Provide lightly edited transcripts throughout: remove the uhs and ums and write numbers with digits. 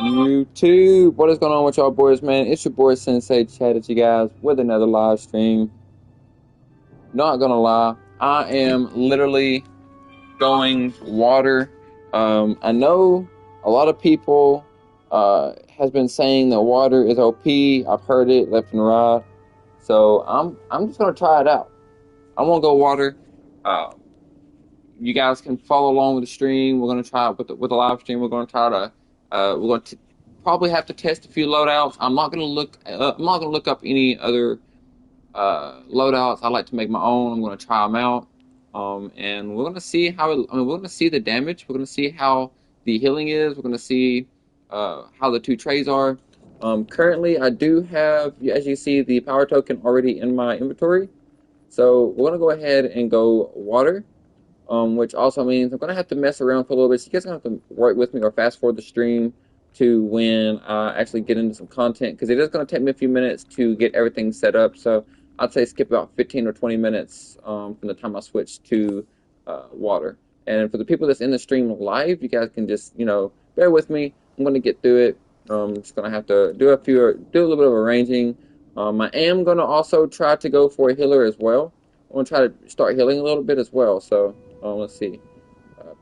YouTube, what is going on with y'all boys, man? It's your boy Sensei chatted you guys with another live stream. Not gonna lie, I am literally going water. I know a lot of people has been saying that water is OP. I've heard it left and right, so I'm just gonna try it out. I'm gonna go water. Uh, you guys can follow along with the stream. We're gonna try it with the live stream. We're gonna try to we're going to probably have to test a few loadouts. I'm not gonna look up any other loadouts. I like to make my own. I'm gonna try them out. And we're gonna see we're gonna see the damage. We're gonna see how the healing is. We're gonna see how the two trays are. Currently, I do have, as you see, the power token already in my inventory. So we're gonna go ahead and go water. Which also means I'm gonna have to mess around for a little bit. So you guys are gonna have to work with me or fast forward the stream to when I actually get into some content, because it is gonna take me a few minutes to get everything set up. So I'd say skip about 15 or 20 minutes from the time I switch to water. And for the people that's in the stream live, you guys can just bear with me. I'm gonna get through it. I'm just gonna have to do a little bit of arranging. I am gonna also try to go for a healer as well. I'm gonna try to start healing a little bit as well. So let's see.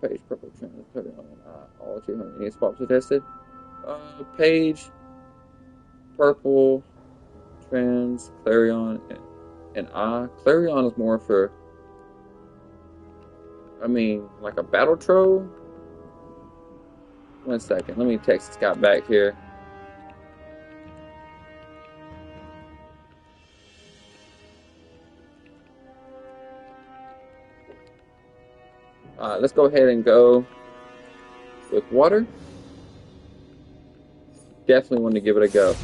Page purple trans on all 200 any spots are tested. Page purple trans clarion and I. Clarion is more for, like a battle troll. 1 second. Let me text Scott back here. Let's go ahead and go with water. Definitely want to give it a go.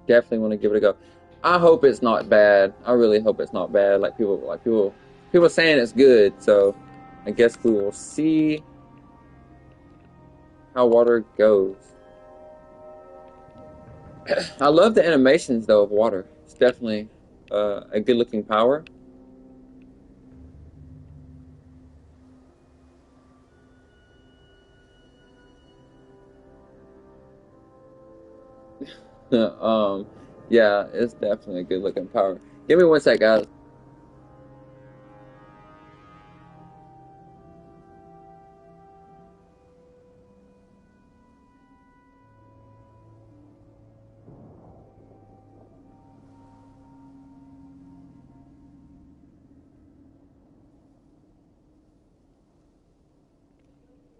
Definitely want to give it a go. I hope it's not bad. I really hope it's not bad. People saying it's good. So I guess we will see how water goes. I love the animations though of water. It's definitely a good looking power. Yeah, it's definitely a good looking power. Give me 1 sec, guys.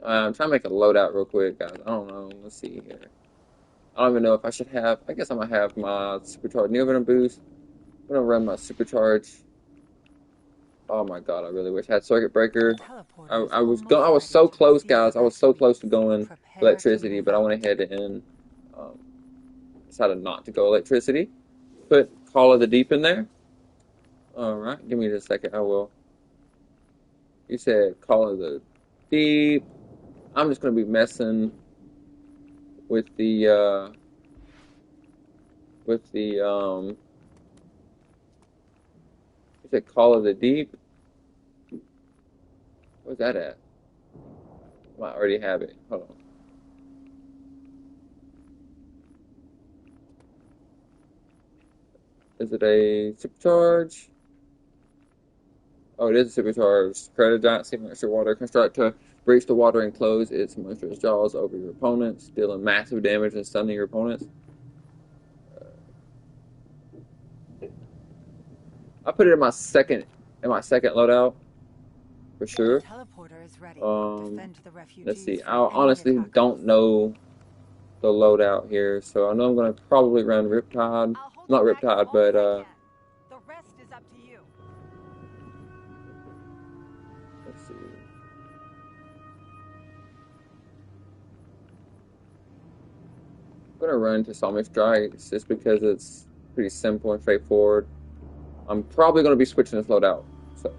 I'm trying to make a loadout real quick, guys. I don't know. Let's see here. I don't even know if I should have. I guess I'm gonna have my supercharge neovenom boost. I'm gonna run my supercharge. Oh my god, I really wish I had circuit breaker. I was so close, guys. I was so close to going electricity, but I went ahead and decided not to go electricity. Put Call of the Deep in there. All right, give me just a second. I will. You said Call of the Deep. I'm just gonna be messing with the you said Call of the Deep. Where's that at? I already have it. Hold on. Is it a supercharge? Oh, it is a supercharge. Create a giant sea monster water. Construct to breach the water and close its monstrous jaws over your opponents, dealing massive damage and stunning your opponents. I put it in my second loadout for sure. Let's see. I honestly don't know the loadout here, so I know I'm gonna probably run Riptide. Not Riptide, but the rest is up to you. let's see. I'm gonna run to Psalmic Strikes just because it's pretty simple and straightforward. I'm probably gonna be switching this loadout, so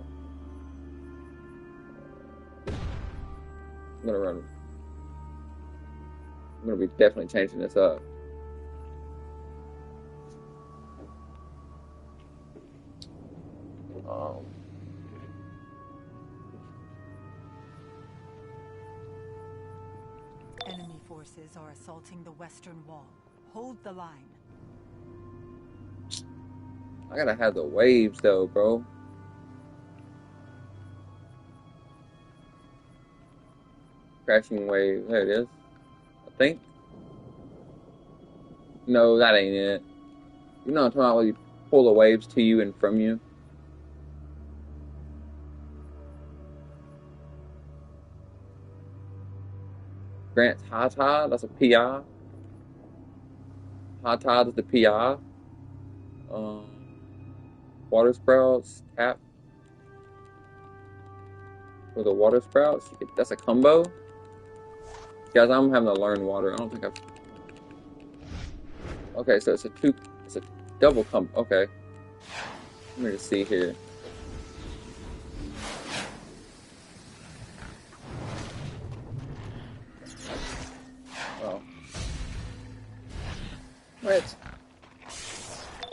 I'm gonna run. I'm gonna be definitely changing this up. forces are assaulting the western wall. Hold the line. I gotta have the waves though, bro. Crashing wave. There it is. I think. No, that ain't it. You know what I'm talking about when you pull the waves to you and from you? Grant's High Tide, that's a PI. High Tide is the PI. Water Sprouts, tap for the Water Sprouts. That's a combo. Guys, I'm having to learn water. I don't think I've... Okay, so it's a double combo. Okay. Let me just see here. Oh. What?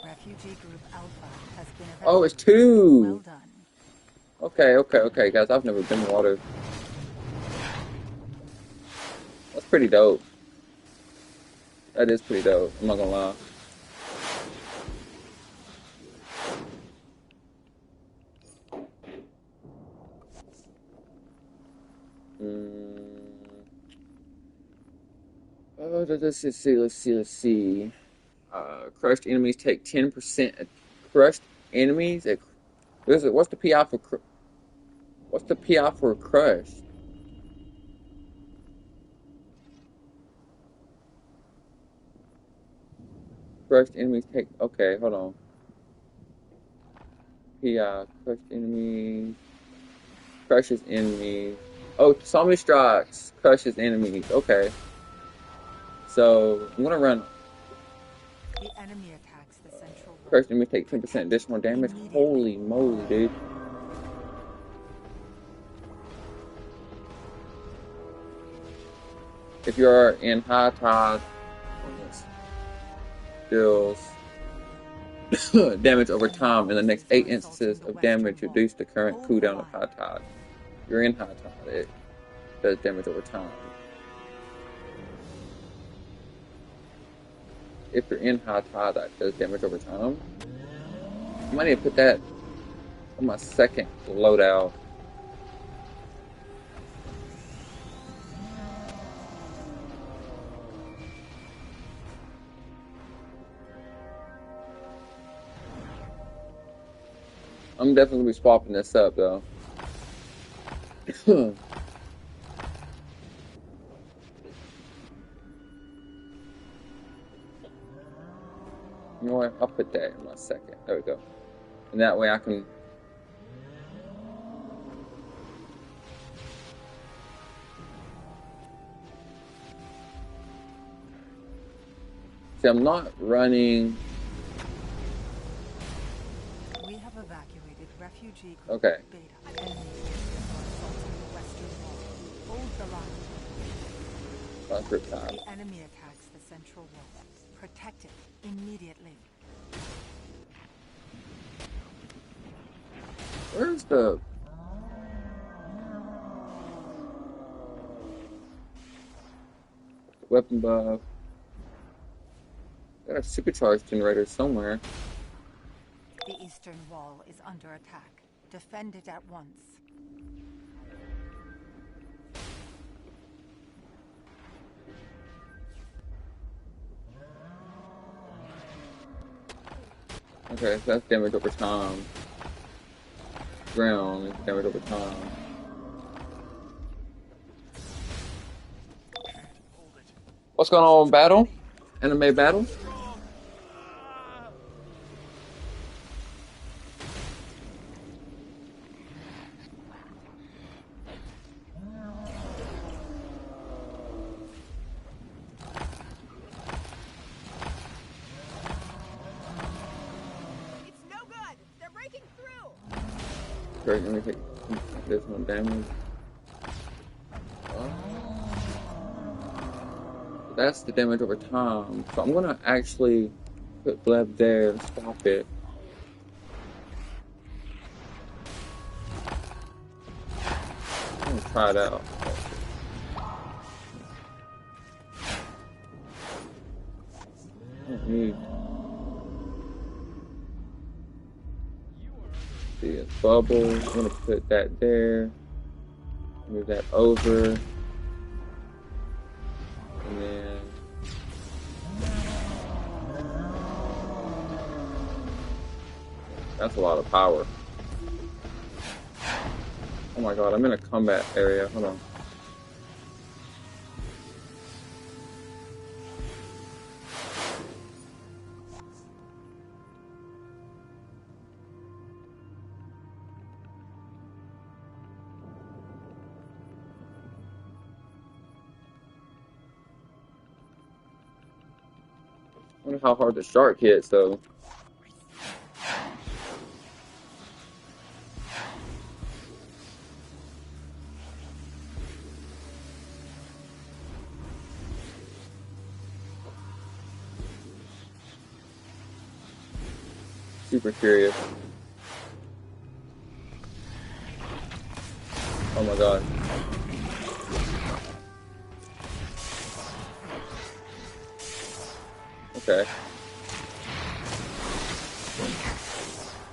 Refugee Group Alpha has been evacuated. Oh, it's two! Well done. Okay, guys. I've never been in water. That's pretty dope. That is pretty dope. I'm not gonna lie. Oh, let's see. Crushed enemies take 10%. Crushed enemies. What's the PI for? What's the PI for crushed? Crushed enemies take. Okay, hold on. PI crushed enemies. Crushes enemies. Oh, zombie strikes. Crushes enemies. Okay. So I'm gonna run. The enemy attacks the central wall. Crushed enemies take 10% additional damage. Holy moly, dude. If you are in high tide, deals damage over time. In the next 8 instances of damage, reduce the current cooldown of high tide. If you're in high tide, it does damage over time. If you're in high tide, that does damage over time. I might need to put that on my second loadout. I'm definitely gonna be swapping this up though. You know what? I'll put that in my second. There we go. And that way I can. See, I'm not running. We have evacuated refugee group Okay. Beta. Enemy forces are assaulting the western wall. Hold the line. That's for time. The enemy attacks the central wall. Protect it immediately. Where's the... weapon buff? Got a supercharged generator somewhere. The eastern wall is under attack. Defend it at once. Okay, so that's damage over time. Ground is damage over time. What's going on, battle? Anime battle? Great, let me take this one damage. That's the damage over time. So I'm gonna actually put Bleb there and stop it. I'm gonna try it out. Need the bubble. I'm gonna put that there. Move that over. And then that's a lot of power. Oh my god, I'm in a combat area. Hold on. I wonder how hard the shark hits though. Super curious. Oh my god. Okay.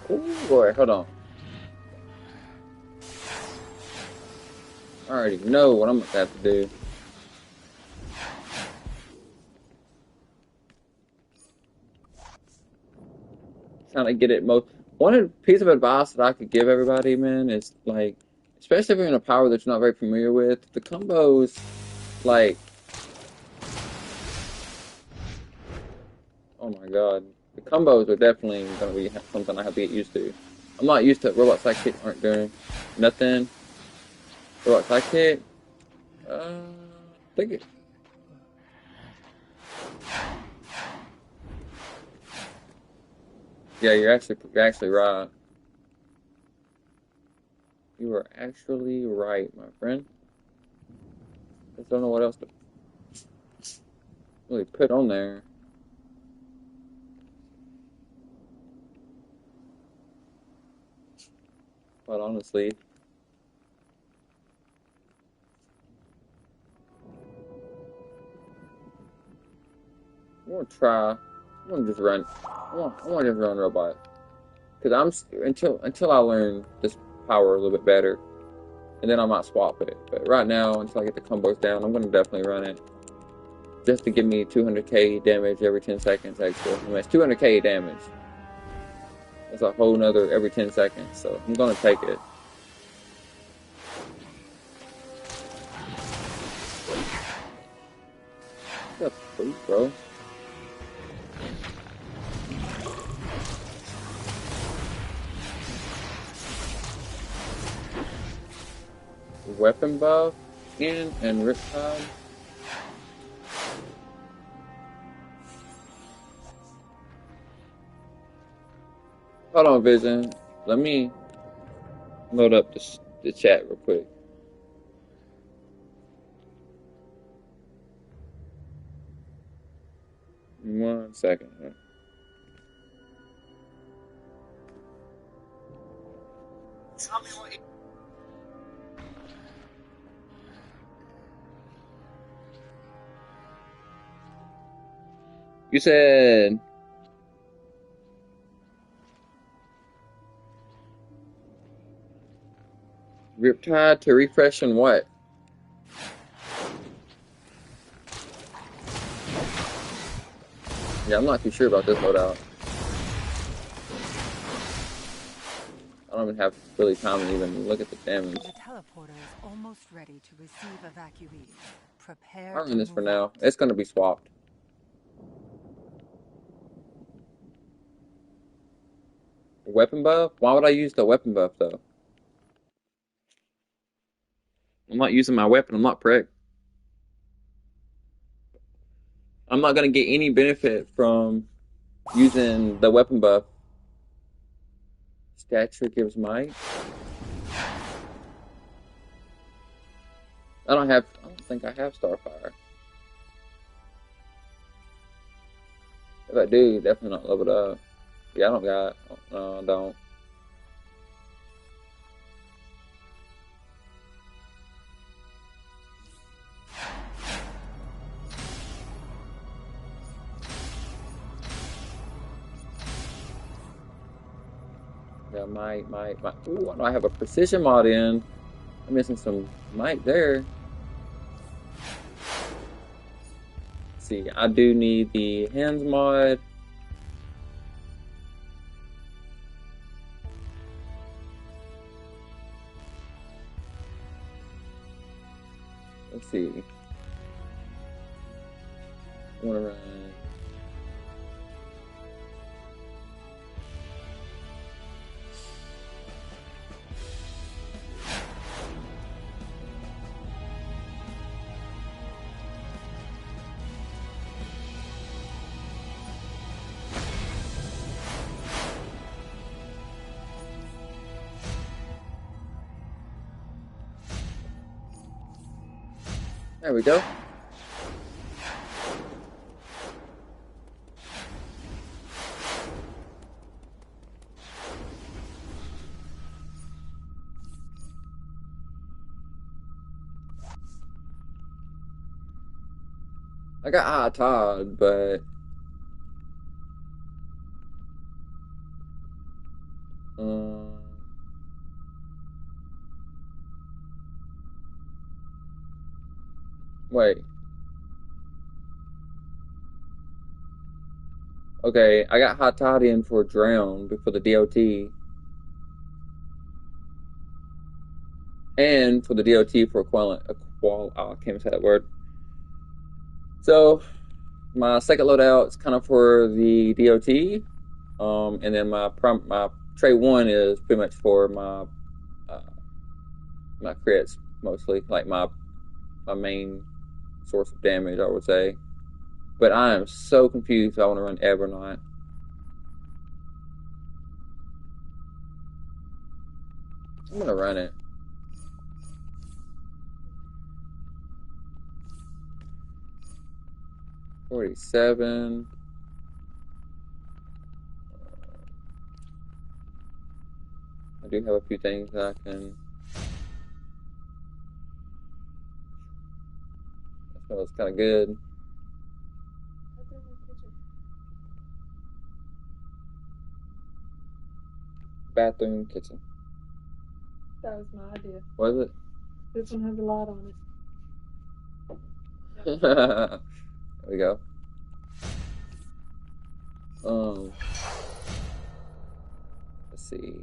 Oh boy, hold on. I already know what I'm gonna have to do. Trying to get it most. One piece of advice that I could give everybody, man, is like, especially if you're in a power that you're not very familiar with, the combos, like, oh my god, the combos are definitely gonna be something I have to get used to. I'm not used to robot sidekick aren't doing nothing. Robot sidekick, I think it. Yeah, you're actually right. You are actually right, my friend. Just don't know what else to really put on there. But honestly, I'm gonna try. I'm gonna just run. I want to just run robot because until I learn this power a little bit better, and then I might swap it. But right now, until I get the combos down, I'm gonna definitely run it just to give me 200k damage every 10 seconds. Actually, I mean it's 200k damage. That's a whole nother every 10 seconds. So I'm gonna take it. What's up, bro? Weapon buff and Riptide. Hold on, Vision. Let me load up the chat real quick. One second. Tell me what you said. Riptide to refresh and what? Yeah, I'm not too sure about this loadout. I don't even have really time to even look at the damage. The teleporter is almost ready to receive evacuees. Prepare I'll to run this for move now. out. It's gonna be swapped. Weapon buff? Why would I use the weapon buff though? I'm not using my weapon. I'm not prick. I'm not gonna get any benefit from using the weapon buff. Stature gives might. I don't think I have Starfire. If I do, definitely not leveled up. Yeah, I don't got. No, I don't. Yeah, might. Ooh, I have a precision mod in. I'm missing some might there. Let's see, I do need the hands mod. Let's see. I want to run. There we go. I got high Todd, but wait. Okay, I got high Todd in for drown for the DOT, and for the DOT for oh, I can't even say that word. So my second loadout is kind of for the DOT, and then my tray one is pretty much for my my crits mostly, like my main source of damage, I would say. But I am so confused if I want to run Ebb or not. I'm gonna run it. $47. I do have a few things that I can. That smells kind of good. Bathroom, kitchen. That was my idea. Was it? This one has a lot on it. There we go. Let's see.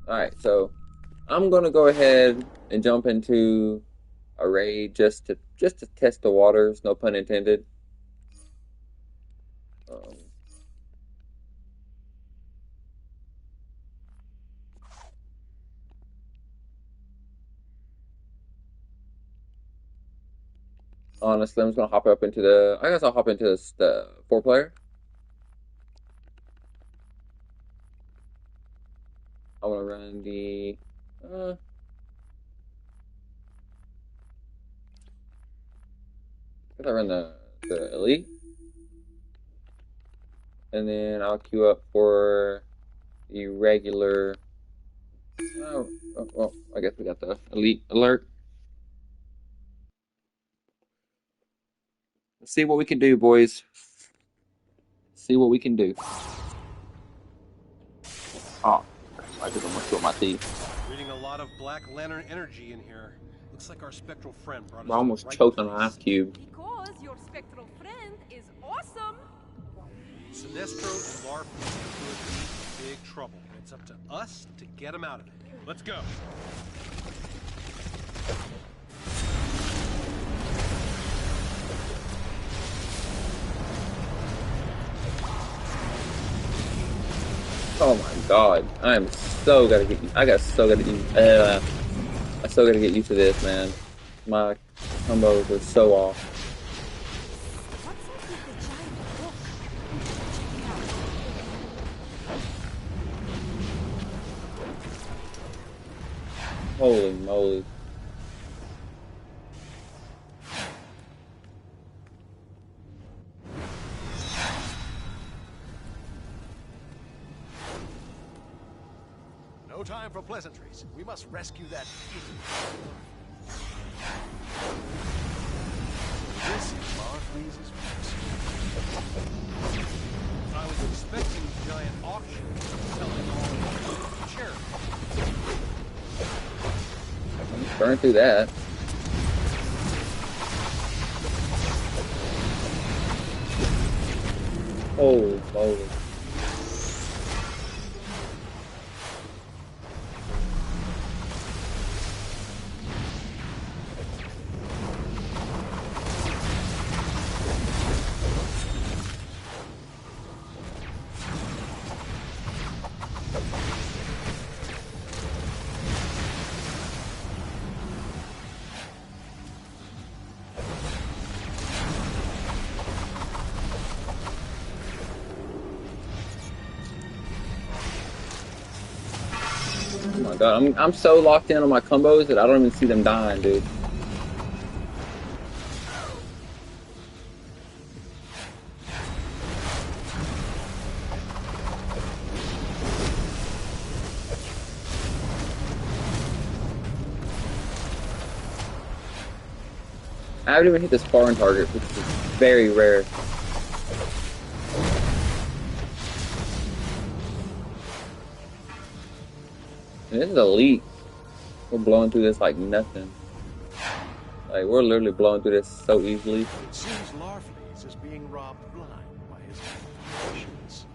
All right, so I'm gonna go ahead and jump into a raid just to test the waters. No pun intended. Honestly, I'm just gonna hop up into the. I guess I'll hop into the 4-player. I want to run the. I guess I run the elite, and then I'll queue up for the regular. Well, I guess we got the elite alert. Let's see what we can do, boys. See what we can do. Oh, I just almost killed my teeth. Reading a lot of Black Lantern energy in here. Looks like our spectral friend brought us. I almost choked on an ice cube. Because your spectral friend is awesome. Sinestro and Larf could be in big trouble. It's up to us to get him out of it. Let's go. Oh my god, I am so gotta get. I still gotta get used to this, man. My combos are so off. What's up with the giant book? Check it out. Holy moly. No time for pleasantries. We must rescue that idiot. This is Marfreeze's I was expecting a giant auction selling all the charity. Burn through that. Holy moly. Oh my god, I'm so locked in on my combos that I don't even see them dying, dude. I haven't even hit the sparring target, which is very rare. And this is elite. We're blowing through this like nothing. Like, we're literally blowing through this so easily. It seems Larfleeze is being robbed blind by his operations.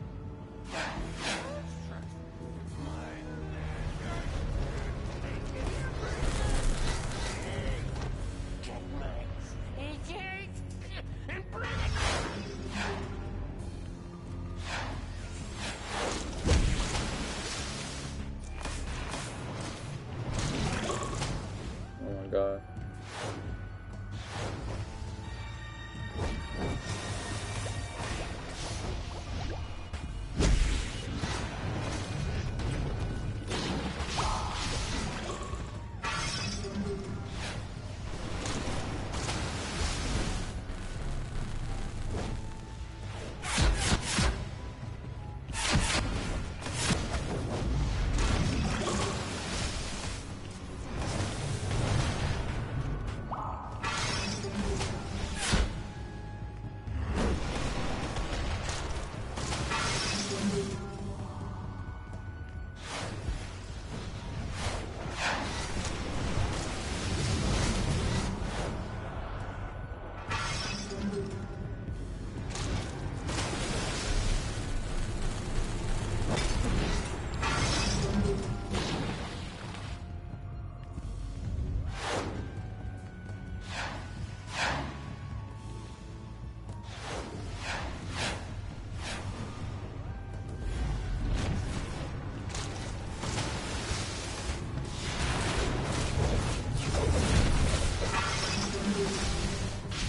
Oh my god.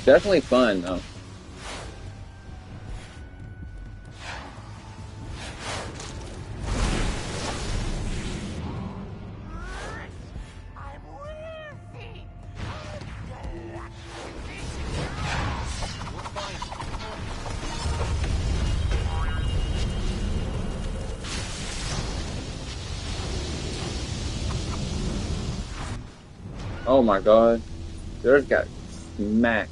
Definitely fun, though. Oh my god. There's got smacked.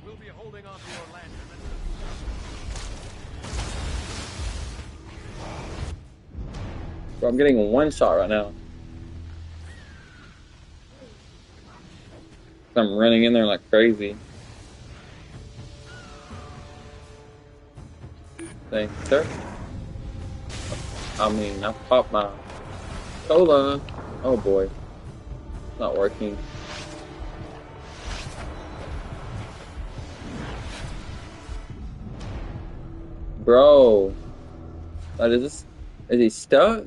We'll be holding on to your lantern. Bro, I'm getting one shot right now. I'm running in there like crazy. Thanks, sir. I mean, I popped my cola. Oh boy. It's not working. Bro. Is he stuck?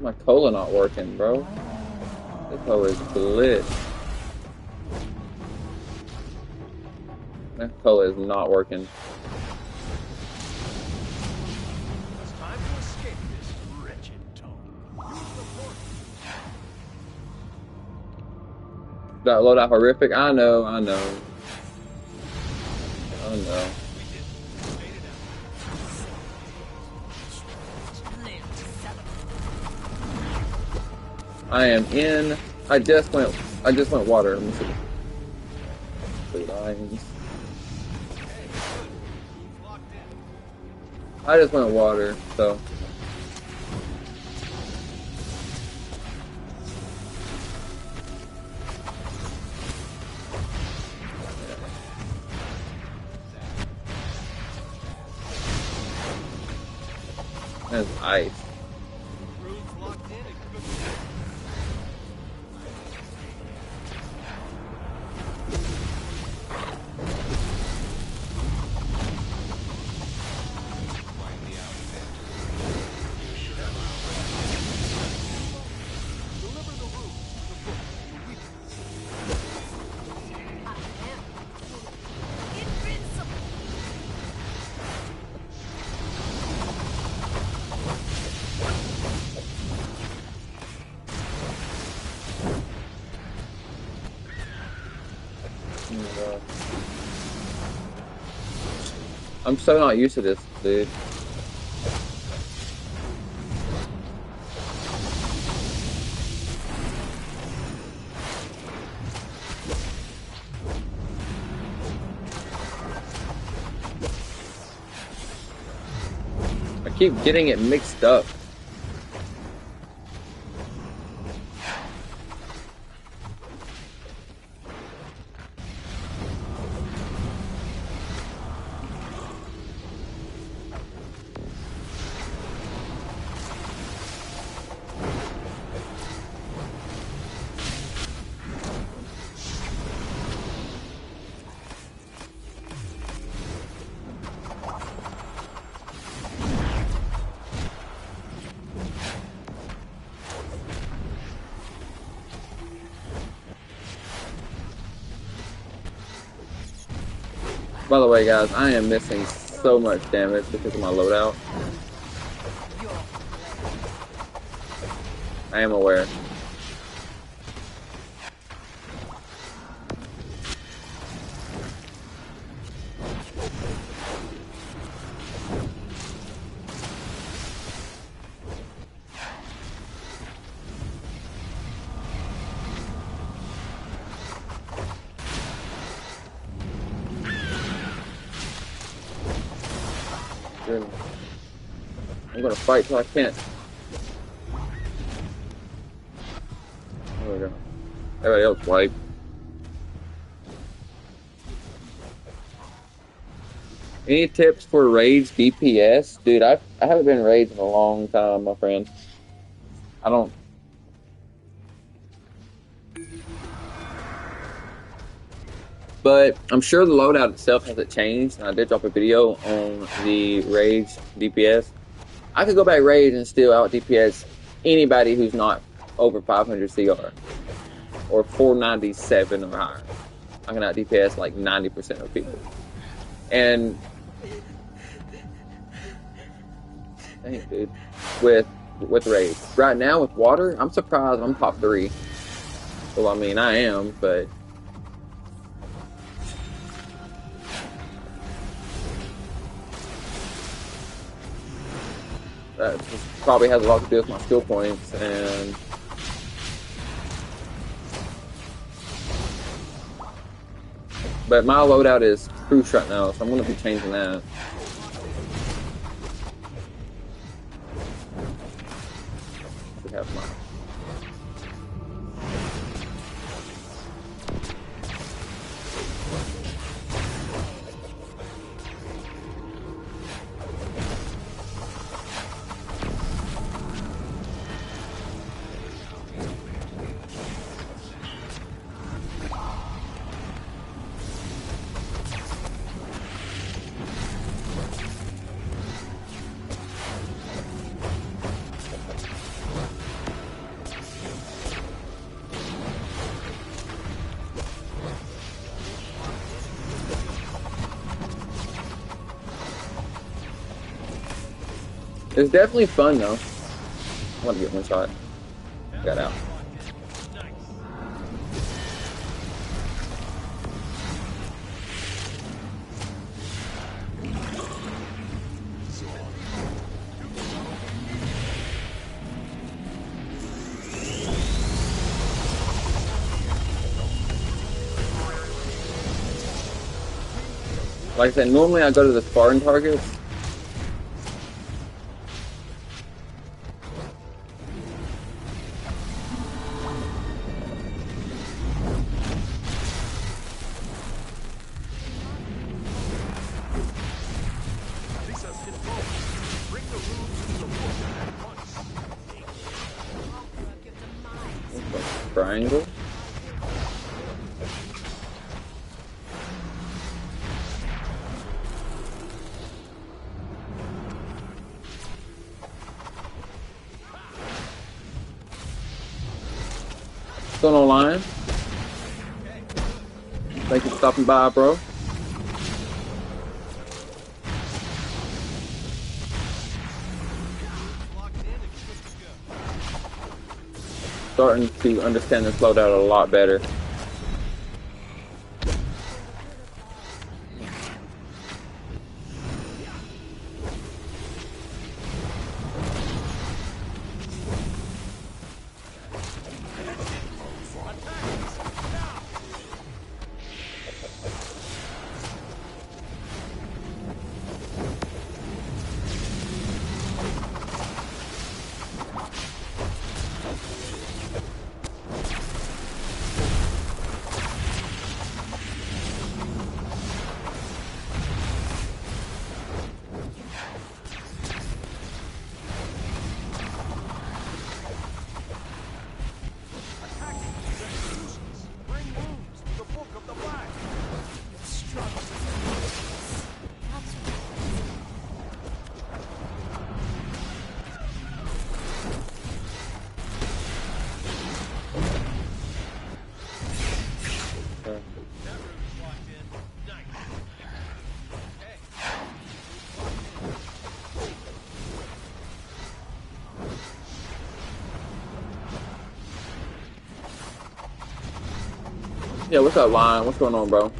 My cola not working, bro. This cola is glitched. That cola is not working. It's time to escape. That loadout horrific. I know. I know. I am in. I just went water. Let me see. Three lines. I just went water, so. That's ice. I'm so not used to this, dude. I keep getting it mixed up. By the way, guys, I am missing so much damage because of my loadout. I am aware. I'm gonna fight till I can't. There we go. Everybody else wipe. Any tips for rage DPS? Dude, I haven't been raged in a long time, my friend. I don't. But I'm sure the loadout itself hasn't changed, and I did drop a video on the rage DPS. I could go back rage and still out DPS anybody who's not over 500 CR or 497 or higher. I can out DPS like 90% of people. And dang, dude, with rage right now with water, I'm surprised I'm top 3. Well, I mean I am, but. That probably has a lot to do with my skill points, and but my loadout is Cruise right now, so I'm going to be changing that. Should have mine. It's definitely fun though. I want to get one shot. Got out. Like I said, normally I go to the Spartan targets. Lisa's control. Bring the rules to the book at once. Looks like a triangle. Still no line. Thank you for stopping by, bro. Starting to understand this loadout a lot better. Yeah, what's up, Lion? What's going on, bro?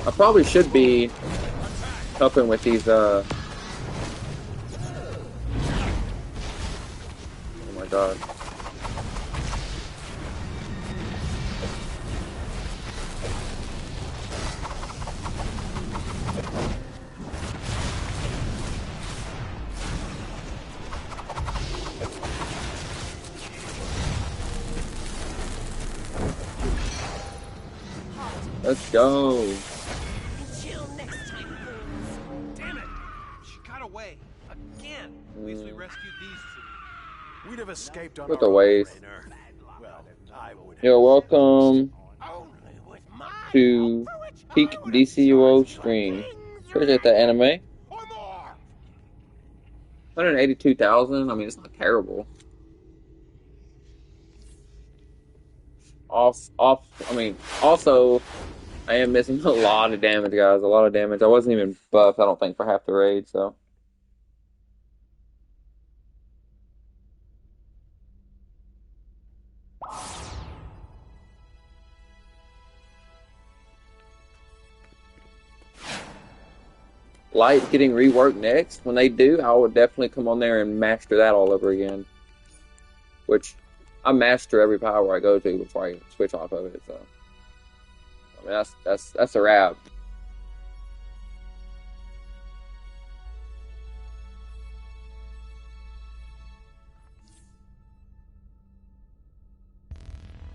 I probably should be helping with these, oh my god. Let's go. Until next time, fools. Damn it! She got away again. At least we rescued these two. We'd have escaped on With our the own, waves. Rainer. Well, I would. Yo, welcome Only with my to help, for which Peak I would DCUO have stream. kings Appreciate that anime. or more. 182,000. I mean, it's not terrible. I mean, also, I am missing a lot of damage, guys. A lot of damage. I wasn't even buffed, I don't think, for half the raid, so. Light getting reworked next. When they do, I will definitely come on there and master that all over again. Which I master every power I go to before I switch off of it. So I mean, that's a wrap.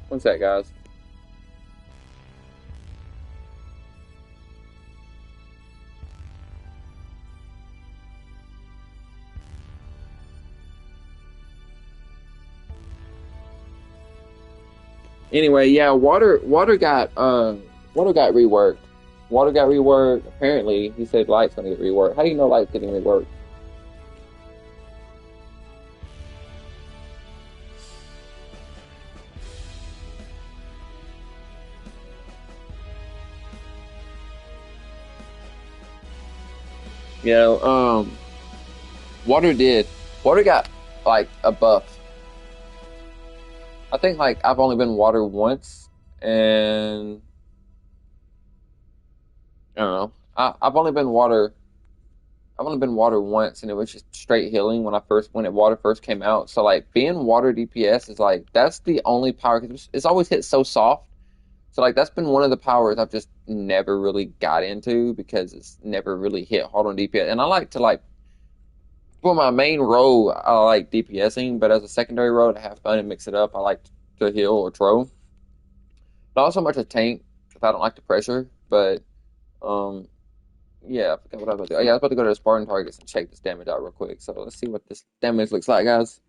What's that, guys? Anyway, yeah, water got reworked. Water got reworked. Apparently, he said light's gonna get reworked. How do you know light's getting reworked? You know, water did. Water got like a buff. I think like I've only been water once, and I don't know. I've only been water. I've only been water once, and it was just straight healing when water first came out. So like being water DPS is like that's the only power because it's always hit so soft. So like that's been one of the powers I've just never really got into because it's never really hit hard on DPS. And I like to like for my main role I like DPSing, but as a secondary role to have fun and mix it up, I like to heal or throw. Not so much a tank if I don't like the pressure, but um yeah, I forgot what I was about to do. Oh, yeah, I was about to go to the Spartan targets and check this damage out real quick. So let's see what this damage looks like, guys.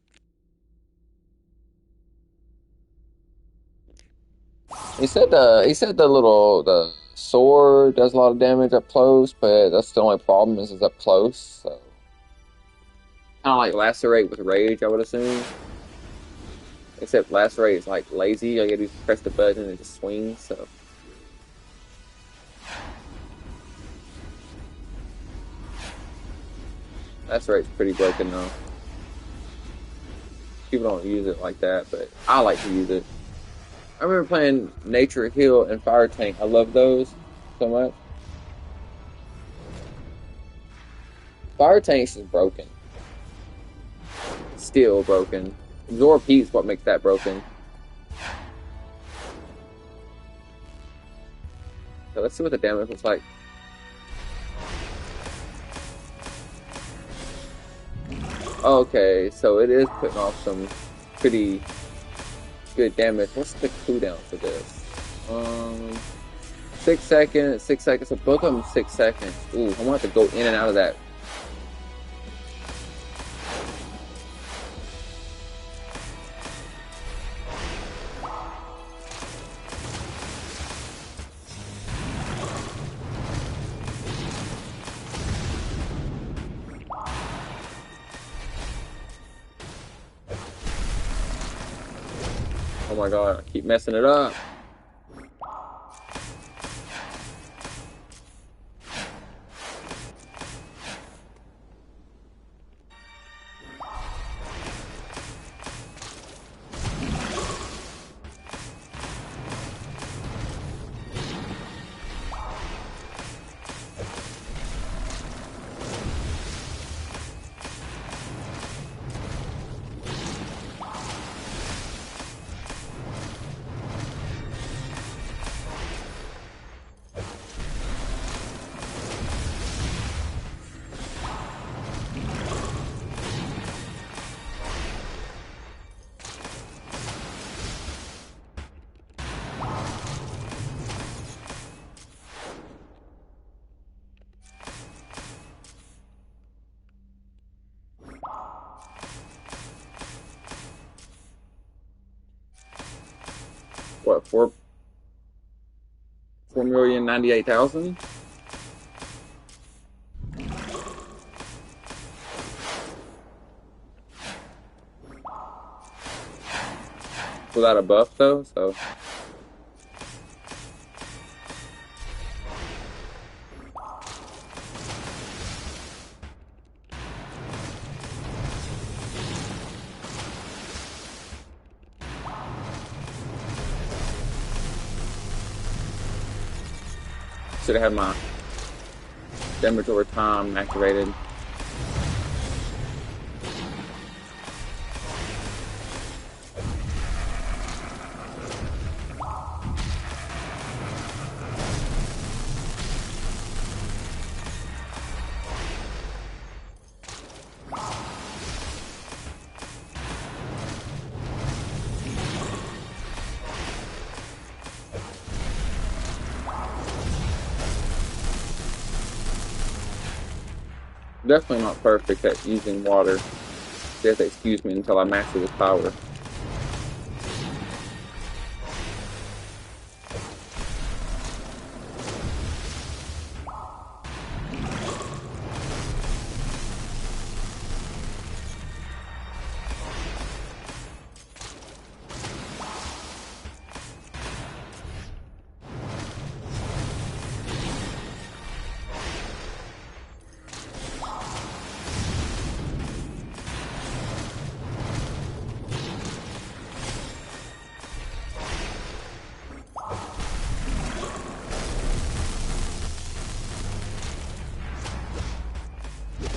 He said the sword does a lot of damage up close, but that's the only problem is it's up close. So kind of like lacerate with rage, I would assume. Except lacerate is like lazy. All you gotta do is press the button and it just swings. So lacerate's pretty broken though. People don't use it like that, but I like to use it. I remember playing Nature Heal and Fire Tank. I love those so much. Fire Tank's is broken. Still broken. Absorb Heat's what makes that broken. So let's see what the damage looks like. Okay, so it is putting off some pretty good damage. What's the cooldown for this? 6 seconds, 6 seconds. So both of them 6 seconds. Ooh, I want to go in and out of that. Oh my god, I keep messing it up. What, 4,098,000? Without a buff though, so should have had my damage over time activated. Definitely not perfect at using water. You have to excuse me until I master this power.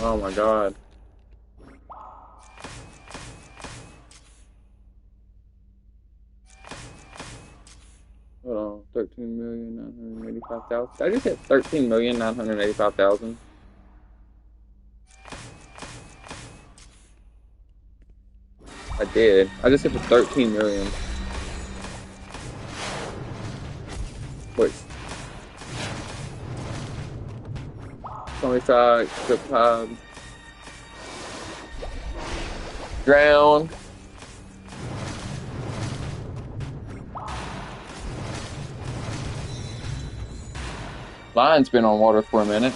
Oh my god. Hold on, 13,985,000. I just hit 13,985,000. I did. I just hit the 13 million. Which Tony Stark, the pod, drown. Lion's been on water for a minute.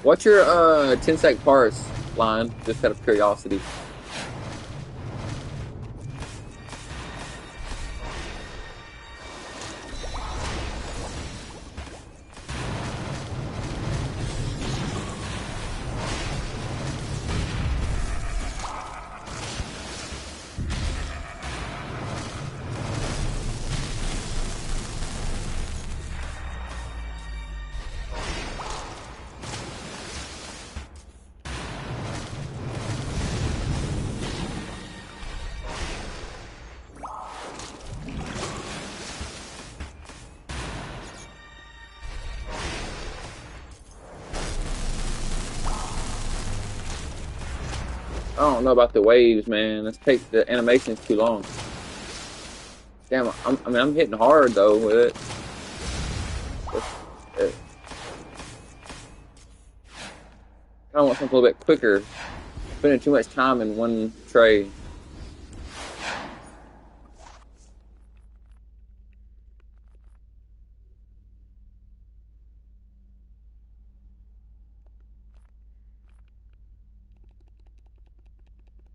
What's your 10-sec parse, Lion? Just out of curiosity. I don't know about the waves, man. Let's take the animations too long. Damn, I'm hitting hard though with it. I want something a little bit quicker. Spending too much time in one tray.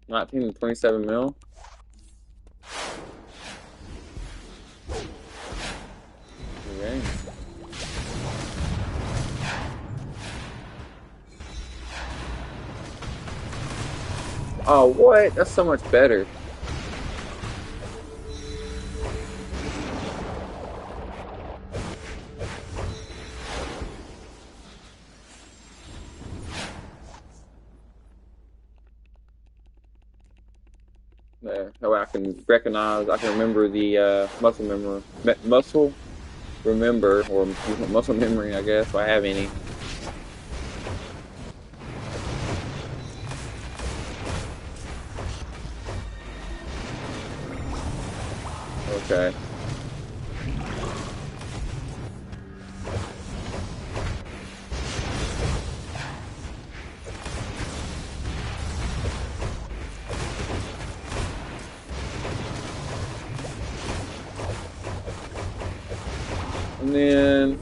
$19.27 mil. Okay. Oh, what? That's so much better. There, that way I can recognize, I can remember the muscle remember, or muscle memory, I guess, if I have any. Okay. And then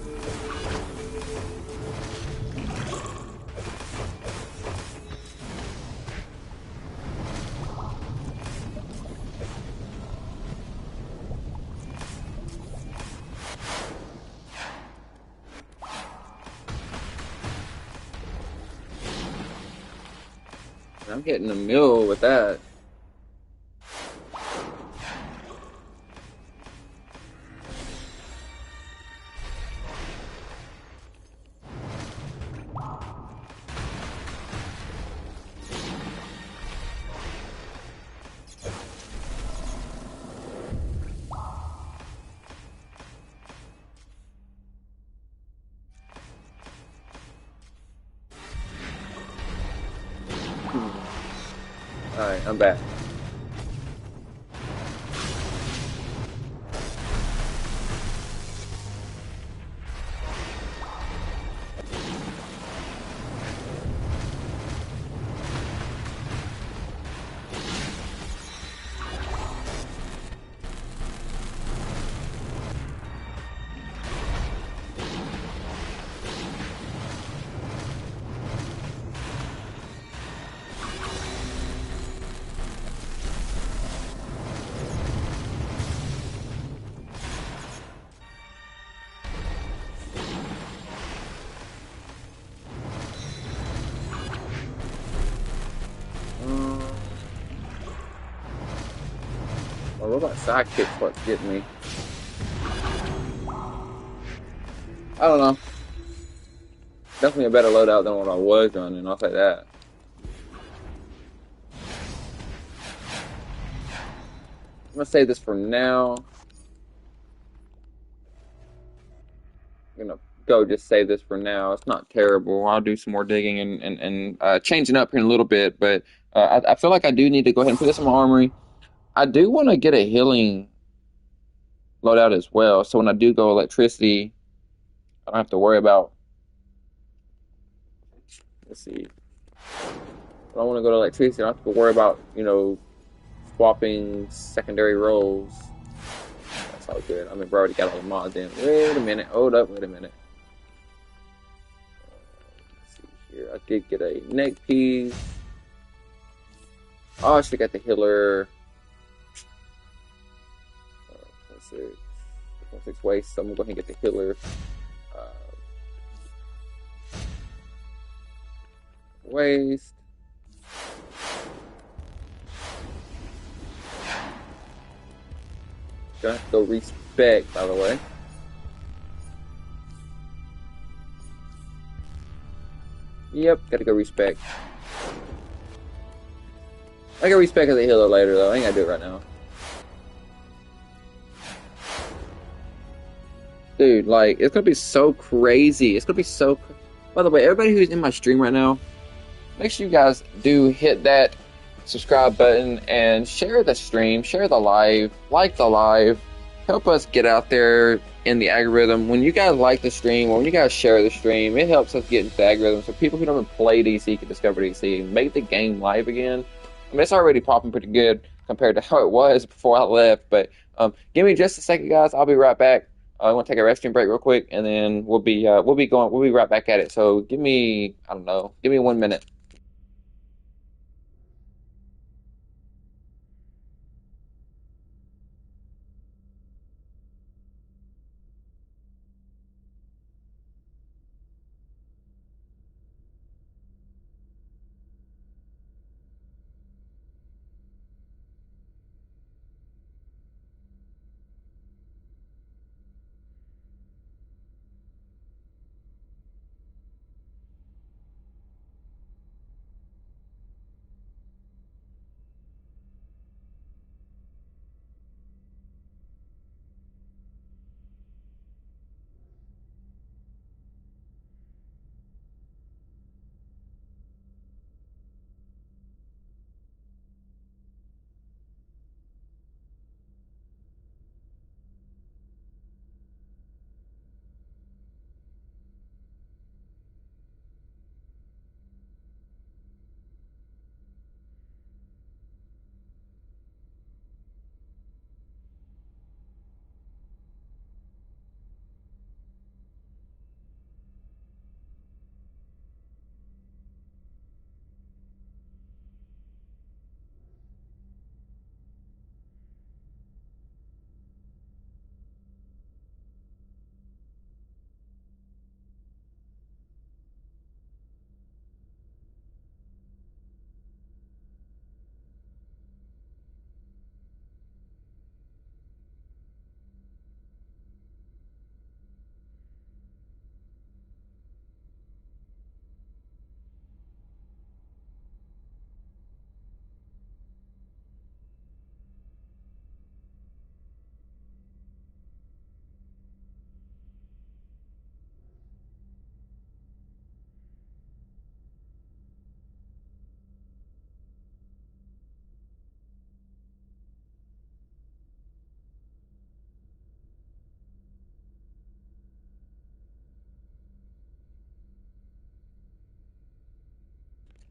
I'm hitting a mill with that. Alright, I'm back. My robot sidekick's what's getting me. I don't know. Definitely a better loadout than what I was running, I'll say that. I'm gonna save this for now. I'm gonna go just save this for now. It's not terrible. I'll do some more digging and changing up here in a little bit, but I feel like I do need to go ahead and put this in my armory. I do want to get a healing loadout as well, so when I do go electricity, I don't have to worry about. Let's see. I don't want to go to electricity. I don't have to worry about, swapping secondary roles. That's all good. I mean, bro, already got all the mods in. Wait a minute. Hold up. Wait a minute. Let's see here. I did get a neck piece. Oh, I should have got the healer. 26 waste. So I'm going to go ahead and get the healer. Waste. Gonna have to go respec, by the way. Yep, gotta go respec. I can respec as a healer later, though. I ain't gotta do it right now. Dude, like, it's gonna be so crazy. It's gonna be so. By the way, everybody who's in my stream right now, make sure you guys do hit that subscribe button and share the stream, share the live, like the live, help us get out there in the algorithm. When you guys like the stream, or when you guys share the stream, it helps us get into the algorithm so people who don't play DC can discover DC and make the game live again. I mean, it's already popping pretty good compared to how it was before I left, but give me just a second, guys. I'll be right back. I want to take a restroom break real quick, and then we'll be right back at it. So give me 1 minute.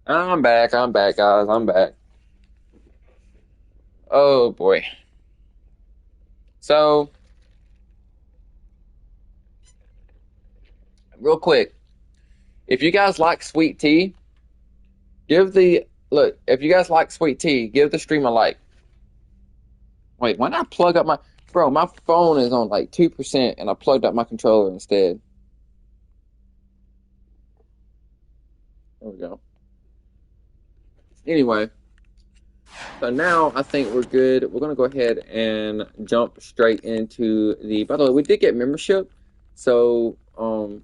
I'm back, guys. I'm back. Oh boy. So, real quick, if you guys like sweet tea, if you guys like sweet tea, give the stream a like. Wait, why not plug up my phone is on like 2% and I plugged up my controller instead. There we go. Anyway, So now I think we're good. We're gonna go ahead and jump straight into the. By the way, we did get membership, so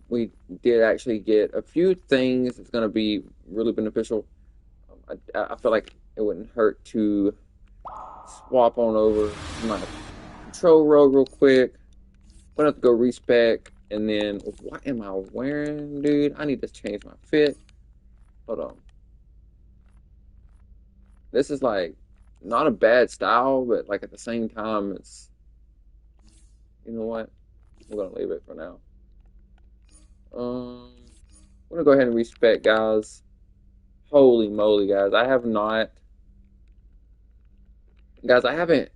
we did actually get a few things. It's gonna be really beneficial. I feel like it wouldn't hurt to swap on over to my control road real quick. Gonna have to go respec, and then what am I wearing, dude? I need to change my fit. Hold on. This is like not a bad style, but like at the same time, it's, you know what? I'm gonna leave it for now. I'm gonna go ahead and respec, guys. Holy moly, guys! I haven't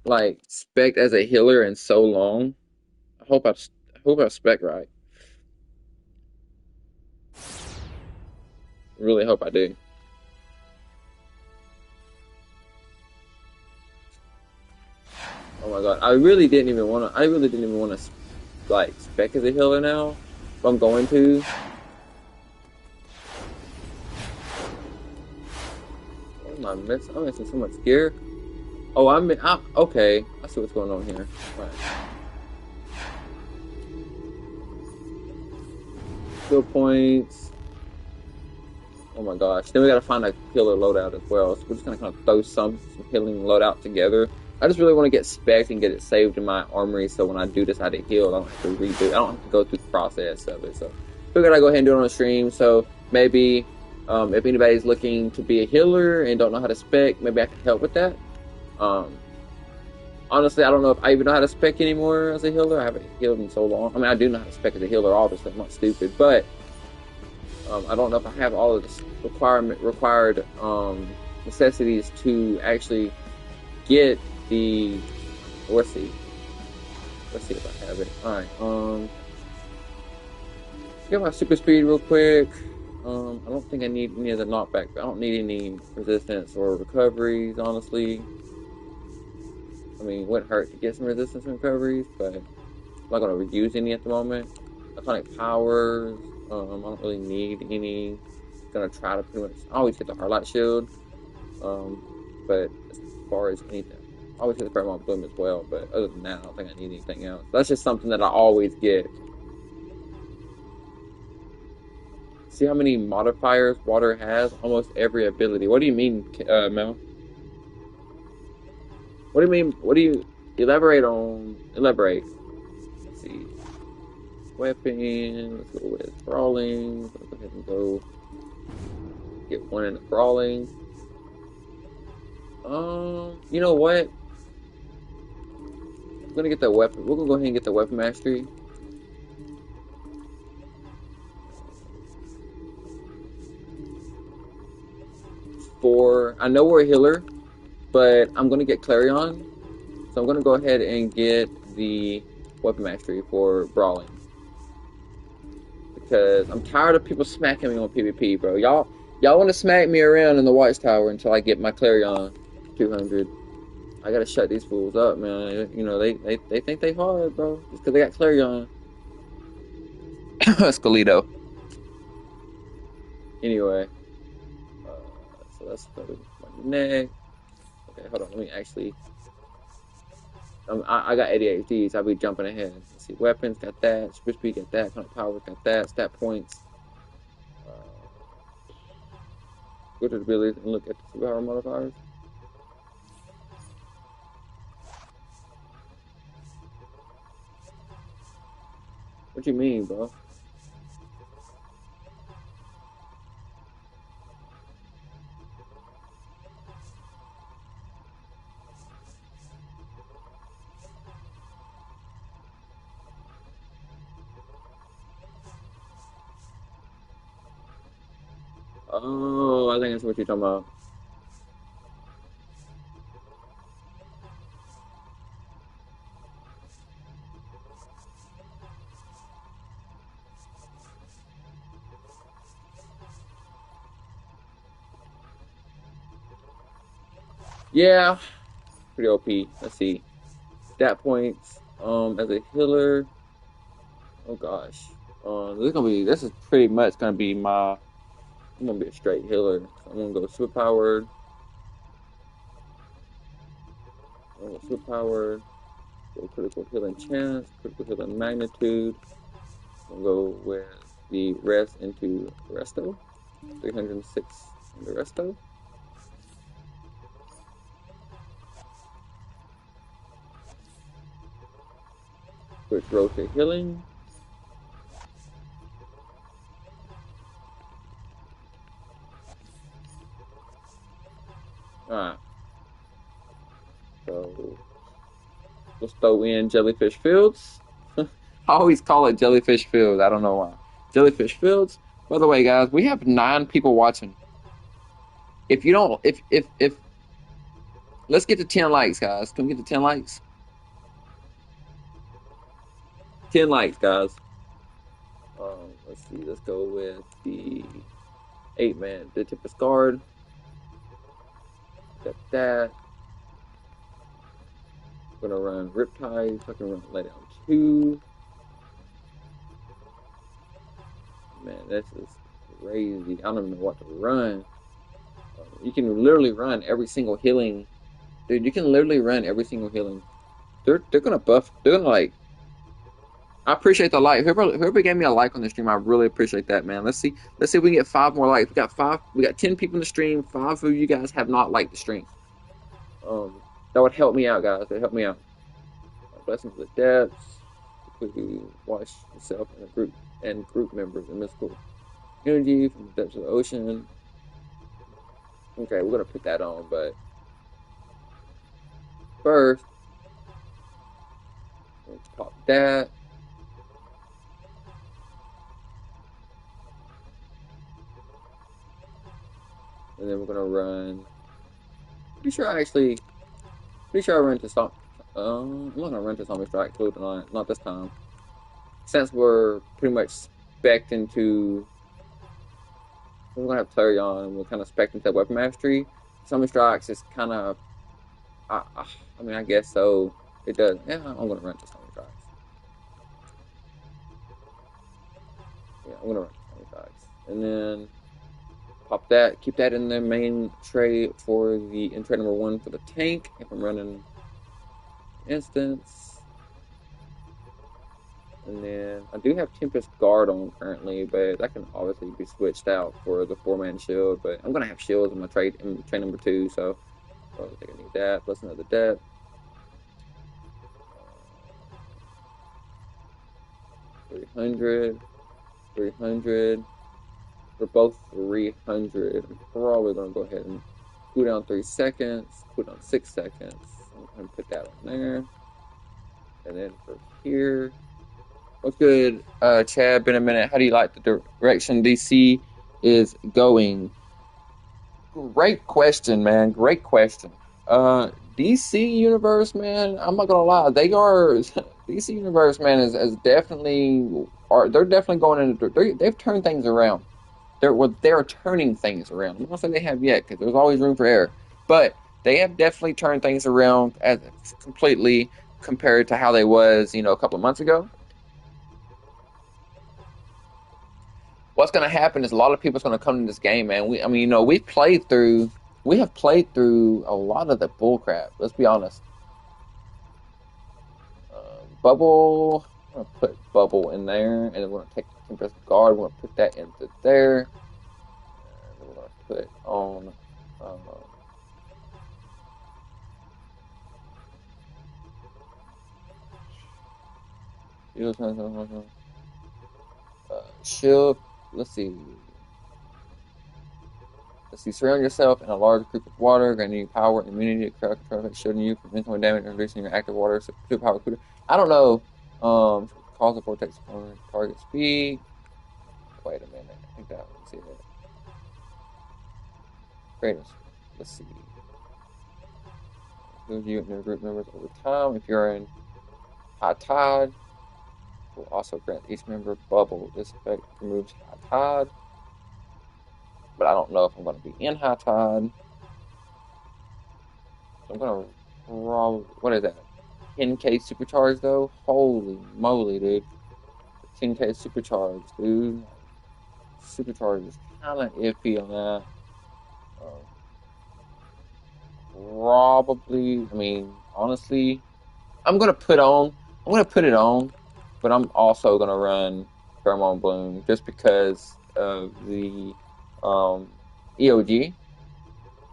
like spec as a healer in so long. I hope I spec right. Really hope I do. Oh my god, I really didn't even want to like spec as a healer now, but I'm going to. What am I missing? I'm missing so much gear. Oh, I'm okay. I see what's going on here. All right. Skill points. Oh my gosh. Then we gotta find a killer loadout as well. So we're just gonna kind of throw some healing loadout together. I just really want to get spec'd and get it saved in my armory, so when I do decide to heal, I don't have to redo. I don't have to go through the process of it. So figured I'd go ahead and do it on the stream. So maybe if anybody's looking to be a healer and don't know how to spec, maybe I can help with that. Honestly, I don't know if I even know how to spec anymore as a healer. I haven't healed in so long. I mean, I do know how to spec as a healer, obviously. I'm not stupid, but I don't know if I have all of the required necessities to actually get the. Let's see if I have it. All right. Get my super speed real quick. I don't think I need any of the knockback. I don't need any resistance or recoveries, honestly. I mean, it wouldn't hurt to get some resistance and recoveries, but I'm not going to use any at the moment. Iconic powers, I don't really need any. Gonna try to pretty much, I always get the Harlot shield, but as far as anything, I always get the Paramount Bloom as well, but other than that, I don't think I need anything else. That's just something that I always get. See how many modifiers water has? Almost every ability. What do you mean, Mel? What do you mean? What do you elaborate on? Elaborate. Let's see. Weapon. Let's go with brawling. Let's go ahead and go get one in the brawling. You know what? I'm gonna get the weapon. We're gonna go ahead and get the weapon mastery. I know we're a healer, but I'm gonna get Clarion, so I'm gonna go ahead and get the weapon mastery for brawling because I'm tired of people smacking me on PvP, bro. Y'all want to smack me around in the Watchtower until I get my Clarion 200. I gotta shut these fools up, man. You know they think they hard, bro, just because they got Clarion. Scalito. Anyway. So that's my neck. Okay, hold on. Let me actually. I got 88 Ds. I'll be jumping ahead. Let's see. Weapons, got that. Super speed, got that. Kind of power, got that. Stat points. Go to the abilities and look at the superpower modifiers. What you mean, bro? Oh, I think that's what you're talking about. Yeah, pretty OP. Let's see. Stat points. As a healer. Oh gosh. This is pretty much gonna be my. I'm gonna be a straight healer. So I'm gonna go super powered. Superpower. Go critical healing chance, critical healing magnitude. We'll go with the rest into resto. 306 into resto. Switch row to healing. Alright. So let's throw in Jellyfish Fields. I always call it Jellyfish Fields. I don't know why. Jellyfish Fields. By the way, guys, we have 9 people watching. If you don't, if let's get to 10 likes, guys. Can we get to 10 likes? 10 likes, guys. Let's see. Let's go with the 8-man, the Tempest Guard. Got that. I'm gonna run Riptide. So I can run Loadout 2. Man, this is crazy. I don't even know what to run. You can literally run every single healing. Dude, you can literally run every single healing. They're gonna buff. They're gonna like. I appreciate the like. Whoever gave me a like on the stream, I really appreciate that, man. Let's see if we can get 5 more likes. We got 5. We got 10 people in the stream. 5 of you guys have not liked the stream. That would help me out, guys. That would help me out. Blessings of the depths. Quickly watch yourself and group members in mystical energy from the depths of the ocean. Okay, we're gonna put that on, but first, let's pop that. And then we're gonna run. Pretty sure I run to some. I'm not gonna run to Zombie Strike Clue tonight. Not this time. Since we're pretty much spec'd into. We're gonna have Clarion, and we're kind of spec'd into Weapon Mastery. Zombie Strikes is kind of. I mean, I guess so. It does. Yeah, I'm gonna run to Zombie Strikes. Yeah, I'm gonna run to Zombie Strikes, and then. Pop that, keep that in the main tray for the in tray number 1 for the tank. If I'm running instance. And then I do have Tempest Guard on currently, but that can obviously be switched out for the 4-man shield. But I'm gonna have shields in my tray number 2, so I don't think I need that. Plus another depth. 300. We're both 300. I'm probably going to go ahead and cool down 3 seconds, cool down 6 seconds. I'm going to put that on there. And then for here. What's good, Chad? Been a minute. How do you like the direction DC is going? Great question, man. Great question. DC Universe, man, I'm not going to lie. They are. DC Universe, man, is definitely. They're definitely going into. They've turned things around. They're turning things around. I'm not saying they have yet, because there's always room for error. But they have definitely turned things around as completely compared to how they was, a couple of months ago. What's going to happen is a lot of people's going to come to this game, man. We have played through a lot of the bullcrap. Let's be honest. Bubble. I'm going to put Bubble in there, and then we're going to take the Tempest Guard. We're going to put that into there. And then we're going to put on. Shield. Let's see. Surround yourself in a large group of water, granting you power and immunity to crowd control, shielding you from incoming damage and reducing your active water superpower. I don't know. Cause the vortex on target speed. Wait a minute. I think that one. See that. Greatness. Let's see. Build you and your group members over time. If you're in high tide, will also grant each member bubble. This effect removes high tide. But I don't know if I'm going to be in high tide. So I'm going to roll. What is that? 10k supercharge though? Holy moly, dude. 10k supercharge, dude. Supercharge is kind of iffy on that. Probably, honestly, I'm gonna put it on, but I'm also gonna run Pheromone Bloom just because of the EOG.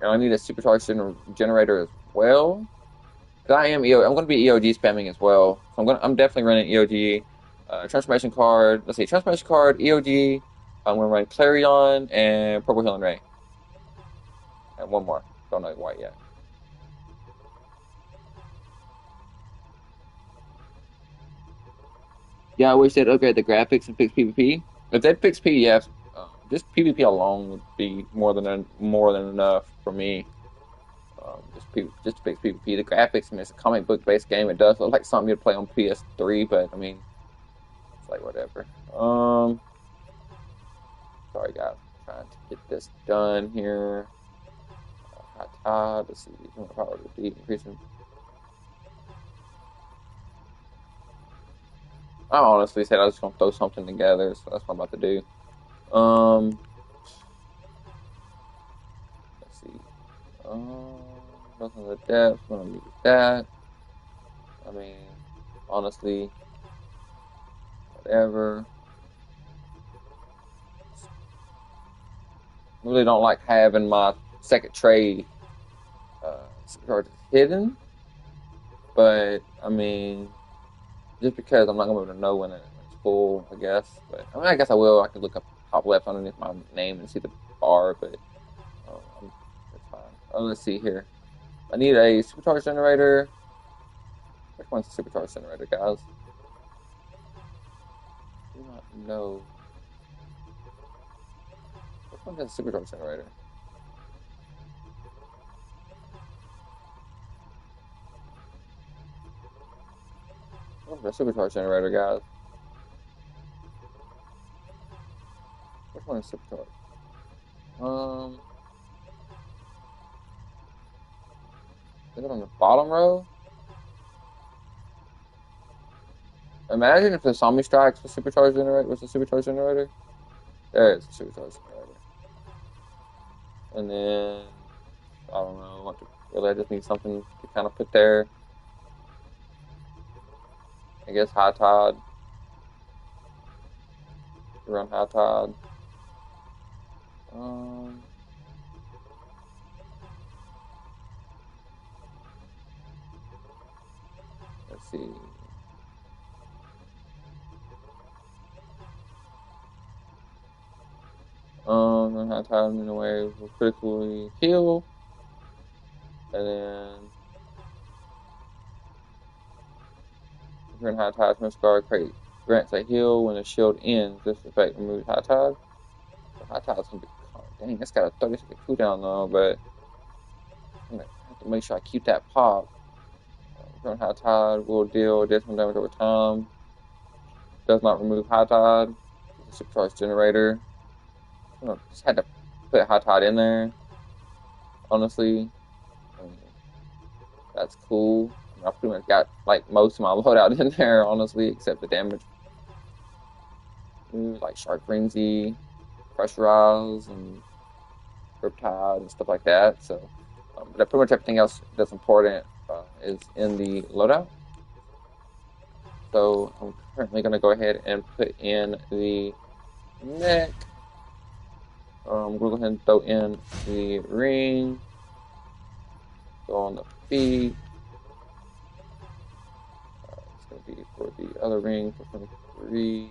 And I need a supercharged generator as well. Cause I'm gonna be EOG spamming as well. So I'm definitely running EOG. Transformation card. Let's see, transformation card, EOG. I'm gonna run Clarion and Purple Healing Ray. And one more. Don't know why yet. Yeah, I wish they'd upgrade the graphics and fix PvP. If they'd fix PDFs, just PvP alone would be more than enough for me. Just to fix PvP. The graphics, I mean, it's a comic book based game. It does look like something you'd play on PS3, but I mean, it's like whatever. Sorry guys, I'm trying to get this done here. High tide. Let's see, power of the deep increasing. I honestly said I was just gonna throw something together, so that's what I'm about to do. Let's see. Nothing the depth. I'm gonna use that. I mean, honestly, whatever. I really don't like having my second trade charges hidden, but I mean, just because I'm not gonna be able to know when it's full, I guess. But I mean, I guess I will. I could look up top left underneath my name and see the bar, but it's fine. Oh, let's see here. I need a supercharged generator. Which one's the supercharged generator, guys? I do not know. Which one has a supercharged generator? What's the supercharged generator, guys? Which one is supercharged? Is it on the bottom row? Imagine if the zombie strikes was supercharged generator was a supercharged generator. There is a supercharged generator. And then I don't know what to really. I just need something to kind of put there. I guess high tide. Run high tide. Let's see. Run high tide in a way will critically heal. And then run high tide from scar crate grants a heal when the shield ends. This effect removes high tide. So high tide's gonna be dang, it's got a 30-second cooldown though, but I'm gonna have to make sure I keep that pop. Run high tide will deal additional damage over time. Does not remove high tide. It's a supercharged generator. I just had to put high tide in there. Honestly, I mean, that's cool. I pretty much got like most of my loadout in there, honestly, except the damage. Like Shark Frenzy, Pressurize, and Riptide, and stuff like that. So, but pretty much everything else that's important is in the loadout. So I'm currently going to go ahead and put in the neck. We'll go ahead and throw in the ring. Go on the feet. It's going to be for the other ring for 23.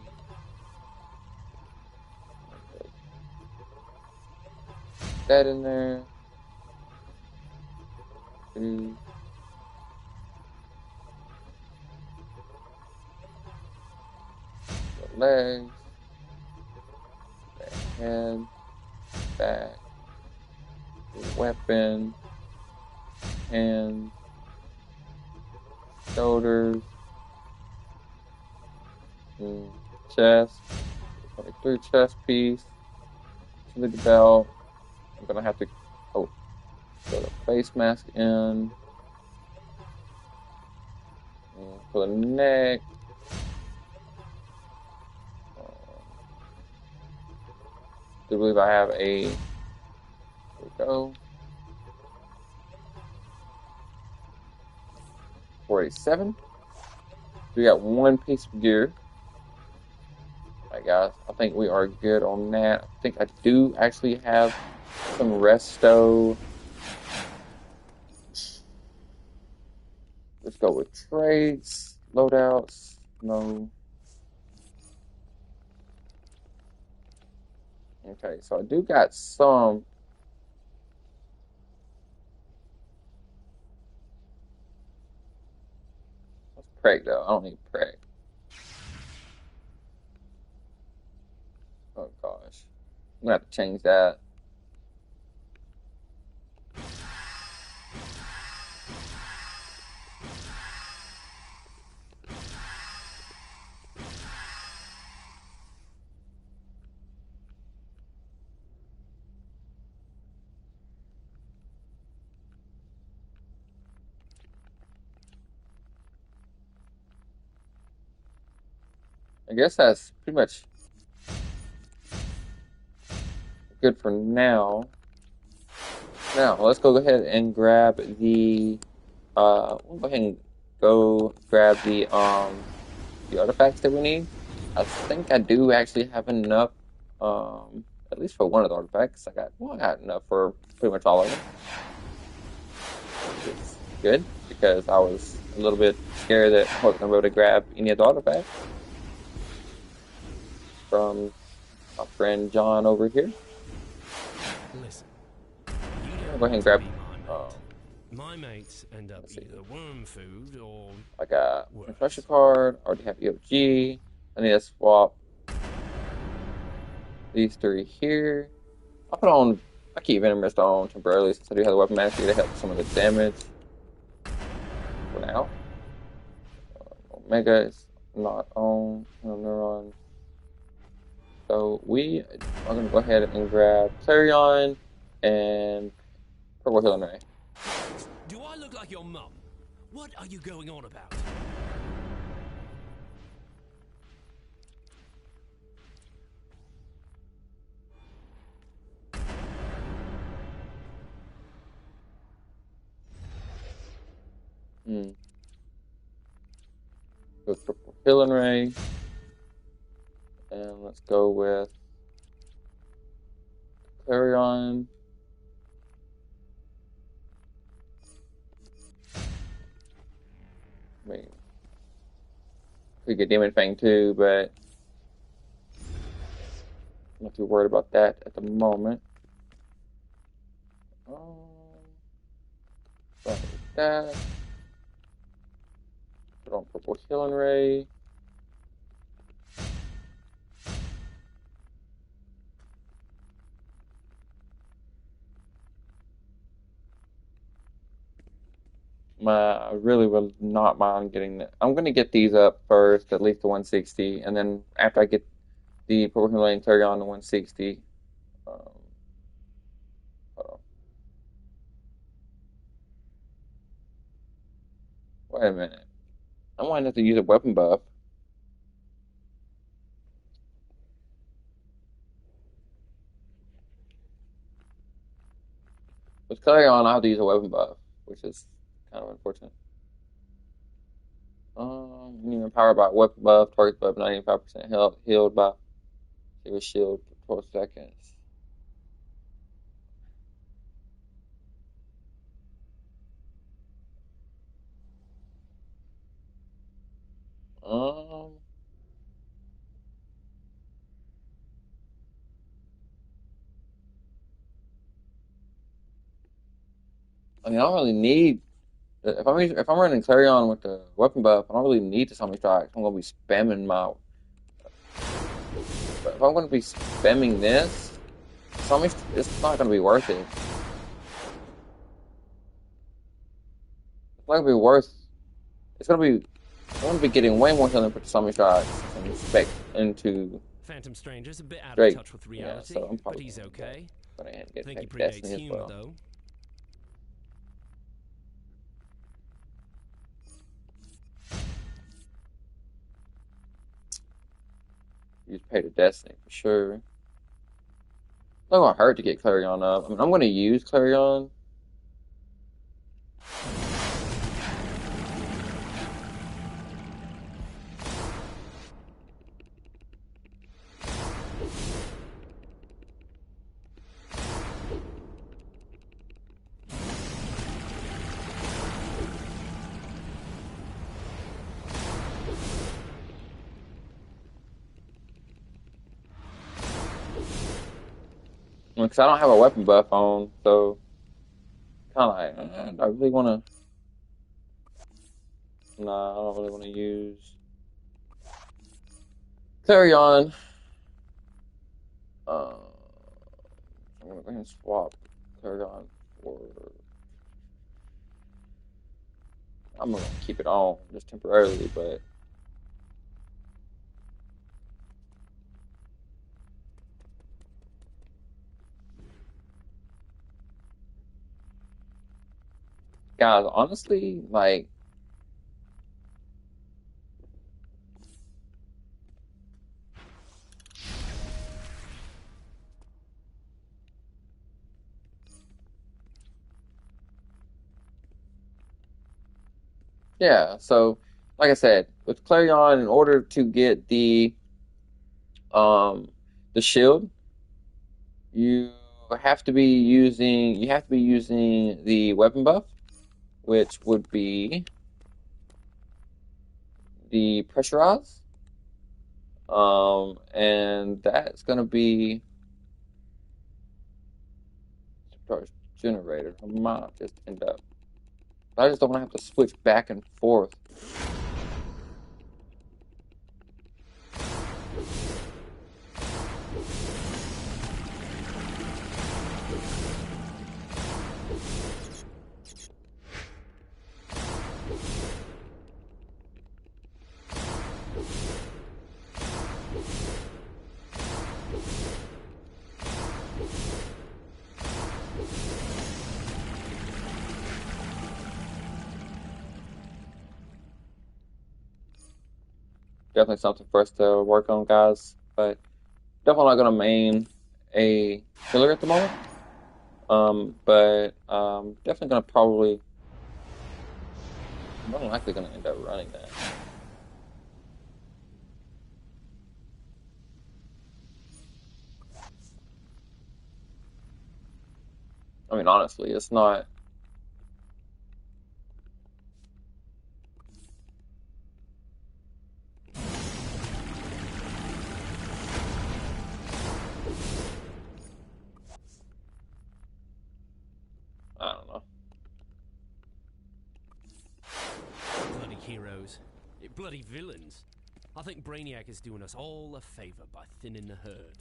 That in there. The legs. The head. Back. The weapon. Hands. Shoulders. Chest. 23 chest piece. To the belt. I'm gonna have to put a face mask in for the neck. I believe I have a. Here we go. 487. We got one piece of gear. Alright guys, I think we are good on that. I think I do actually have some resto. Let's go with traits, loadouts, no. Okay, so I do got some. Let's preg though, I don't need preg. Oh gosh, I'm gonna have to change that. I guess that's pretty much good for now. Now, let's go ahead and grab the, we'll go ahead and go grab the artifacts that we need. I think I do actually have enough, at least for one of the artifacts. I got enough for pretty much all of them. It's good, because I was a little bit scared that I wasn't going to be able to grab any of the artifacts from my friend John over here. Listen, I'll go ahead and grab. my mates end up either worm food or. I got a pressure card. Already have EOG. I need to swap these three here. I'll put on. I keep Venom Mist on temporarily since I do have the weapon mastery to help some of the damage. For now, Omega is not on. No neurons. So we are going to go ahead and grab Clarion and Purple Healing Ray. Do I look like your mum? What are you going on about? Go Purple Healing Ray. And let's go with Clarion. I mean, could get Demon Fang too, but I'm not too worried about that at the moment. Like that. Put on Purple Healing Ray. I really would not mind getting that. I'm going to get these up first, at least the 160, and then after I get the Purple Himalayan Clarion to 160, hold on. Wait a minute. I might have to use a weapon buff. With Clarion, I have to use a weapon buff, which is kind of unfortunate. You're empowered by weapon buff, target buff 95% health, healed by Silver Shield for 12 seconds. I mean, I don't really need. If I'm running Clarion with the weapon buff, I don't really need the Summoning Strikes. I'm gonna be spamming my. But if I'm gonna be spamming this, it's not gonna be worth it. It's not gonna be worth. It's gonna be. I'm gonna be getting way more healing for the Summoning Strikes and respect into. Phantom Stranger's a bit out Drake. of touch with reality, Yeah, so I'm but probably he's okay. Gonna I get think he Destiny predates as humor, well. though. Use Pay to Destiny for sure. It's not gonna hurt to get Clarion up. I mean, I'm gonna use Clarion. Because I don't have a weapon buff on, so kind of like, I really want to. Nah, I don't really want to use Clarion. I'm gonna go ahead and swap Clarion for. I'm gonna keep it on just temporarily, but. Guys, honestly, like, yeah, so like I said, with Clarion, in order to get um the shield, you have to be using the weapon buff, which would be the pressurize. And that's gonna be supercharged generator. I might just end up. I just don't want to have to switch back and forth. Definitely something for us to work on, guys. But definitely not gonna main a killer at the moment. But definitely gonna probably, more than likely gonna end up running that. I mean, honestly, it's not. I don't know. Bloody heroes. Bloody villains. I think Brainiac is doing us all a favor by thinning the herd.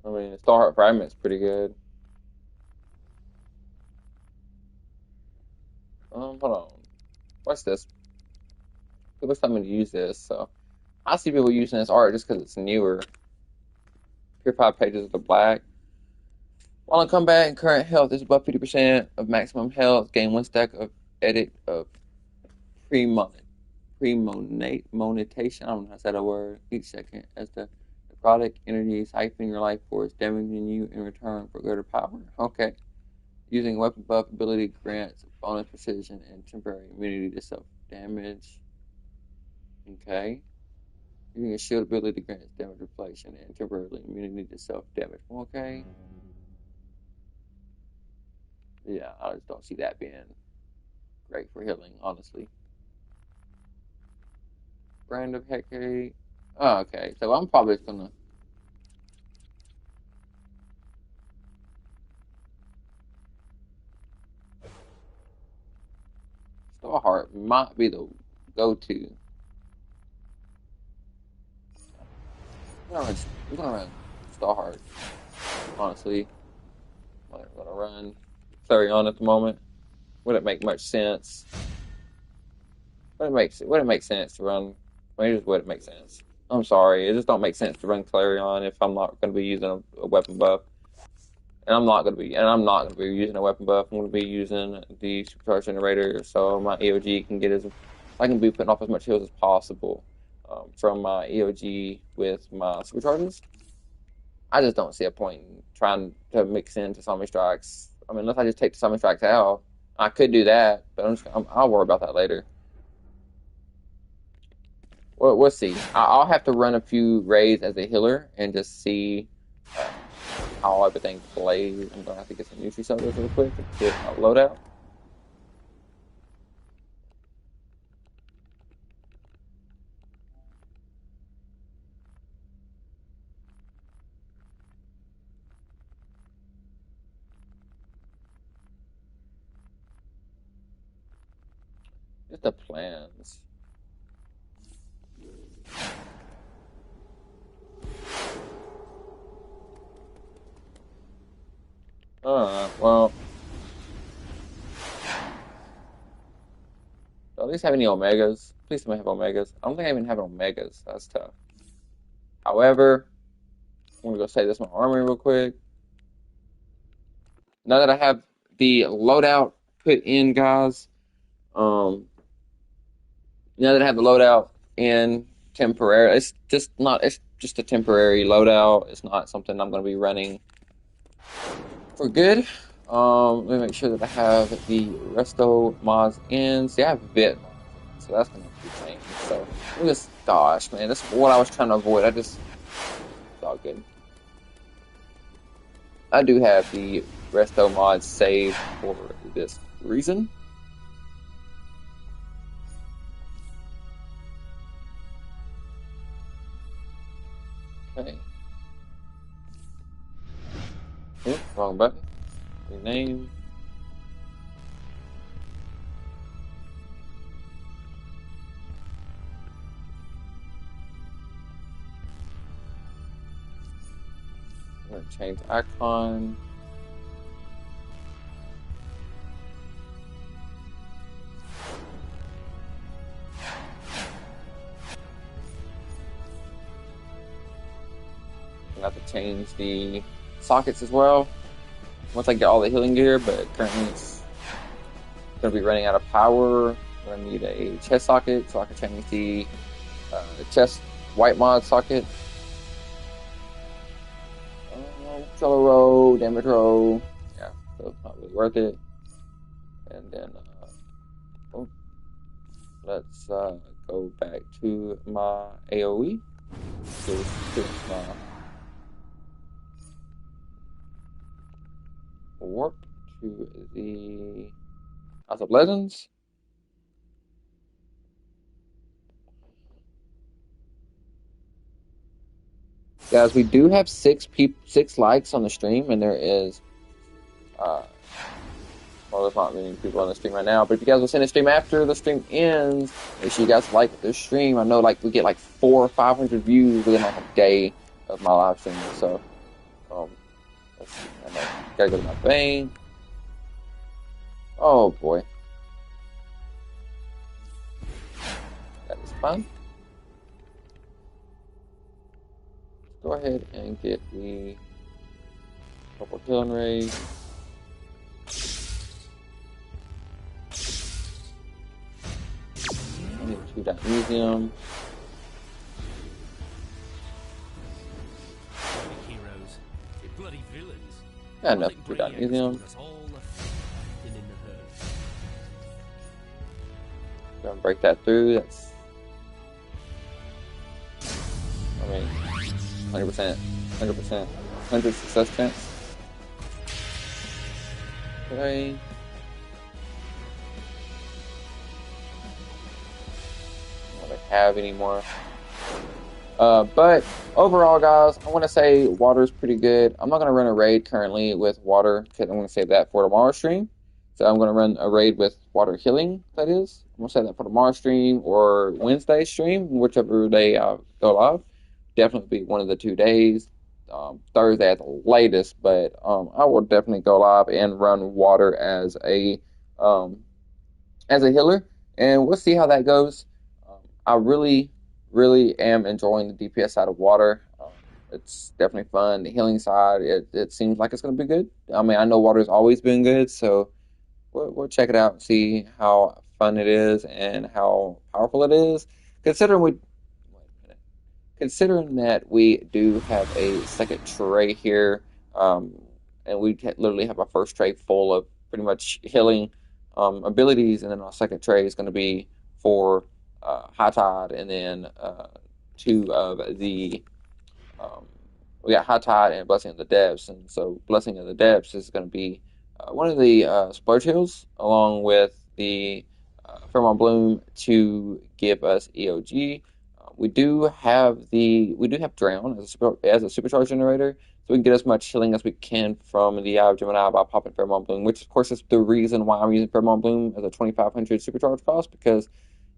I mean, Starheart Fragment's pretty good. Hold on. What's this? People tell me to use this, so I see people using this art just because it's newer. Purified Pages of the Black. While in combat and current health is above 50% of maximum health, gain one stack of edit of premonitation. I don't know how to say that word. Each second as the necrotic energy siphoning your life force, damaging you in return for greater power. Okay. Using weapon buff ability grants bonus precision and temporary immunity to self damage. Okay. Using a shield ability grants damage reflection and temporary immunity to self damage. Okay. Yeah, I just don't see that being great for healing, honestly. Brand of Hecate. Oh, okay, so I'm probably just gonna. Starheart might be the go-to. I'm gonna run Starheart, honestly. I'm gonna run Clarion at the moment. Wouldn't make much sense. Would it make sense to run? I mean, it just wouldn't make sense. I'm sorry, it just don't make sense to run Clarion if I'm not going to be using a weapon buff, and I'm not going to be using a weapon buff. I'm going to be using the supercharged generator, so my EOG can get I can be putting off as much heals as possible from my EOG with my supercharges. I just don't see a point in trying to mix into Summon Strikes. I mean, unless I just take the Summon Strikes out, I could do that, but I'll worry about that later. we'll see. I'll have to run a few raids as a healer and just see uh, how everything plays. I'm gonna have to get some Nutri sodas real quick to get a loadout. Just the plans. Well, do I at least have any omegas? Please tell me I have omegas. I don't think I even have omegas. That's tough. However, I'm gonna go save this my armory real quick. Now that I have the loadout put in, guys, um, now that I have the loadout in temporary, it's just not. It's just a temporary loadout. It's not something I'm gonna be running for good. Let me make sure that I have the resto mods in. See, I have bit mods in, so that's gonna be changed. So this, gosh, man, this is what I was trying to avoid. It's all good. I do have the resto mods saved for this reason. Okay. Oops, wrong button. Rename. I'm gonna change icon. I'm gonna have to change the sockets as well once I get all the healing gear, but currently it's gonna be running out of power. I'm gonna need a chest socket so I can change the chest white mod socket. Color row, damage row, yeah, so it's not really worth it. And then let's go back to my AoE. To my warp to the House of Legends. Guys, we do have six likes on the stream, and there is well, there's not many people on the stream right now, but if you guys will send a stream after the stream ends, make sure you guys like the stream. I know like we get like 400 or 500 views within like a day of my live stream, so let's see. I know. Gotta go to my vein. Oh boy. That is fun. Go ahead and get the purple killing ray. I need 2.museum. Heroes. Bloody villains. Got enough 2.museum. Gonna break that through. That's, I mean, 100%, 100 success chance. Okay. I don't really have any more. But overall, guys, I want to say water is pretty good. I'm not going to run a raid currently with water because I'm going to save that for tomorrow's stream. So I'm going to run a raid with water healing, that is. I'm going to save that for tomorrow's stream or Wednesday's stream, whichever day I go live. Definitely be one of the 2 days. Thursday at the latest, but I will definitely go live and run water as a healer, and we'll see how that goes. I really am enjoying the DPS side of water. It's definitely fun. The healing side, it seems like it's going to be good. I mean, I know water's always been good, so we'll check it out and see how fun it is and how powerful it is. Considering that we do have a second tray here, and we literally have our first tray full of pretty much healing abilities, and then our second tray is going to be for High Tide, and then two of the we got High Tide and Blessing of the Depths. And so Blessing of the Depths is going to be one of the splurge hills, along with the Fairmont Bloom to give us EOG. We do have Drown as a supercharge generator, so we can get as much healing as we can from the Eye of Gemini by popping Fairmont Bloom, which of course is the reason why I'm using Fairmont Bloom as a 2,500 supercharge cost, because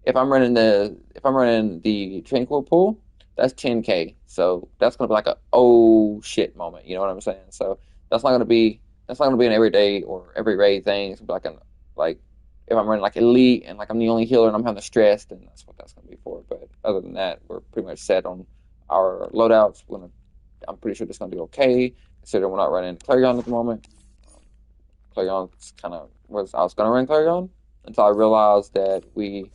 if I'm running the Tranquil pool, that's 10K. So that's gonna be like a oh shit moment. You know what I'm saying? So that's not gonna be an everyday or every raid thing. It's gonna be like if I'm running like elite and like I'm the only healer and I'm having the stress, then that's what that's gonna be for. But other than that, we're pretty much set on our loadouts. I'm pretty sure that's gonna be okay, considering we're not running Clarion at the moment. Clarion's kind of was I was gonna run Clarion until I realized that we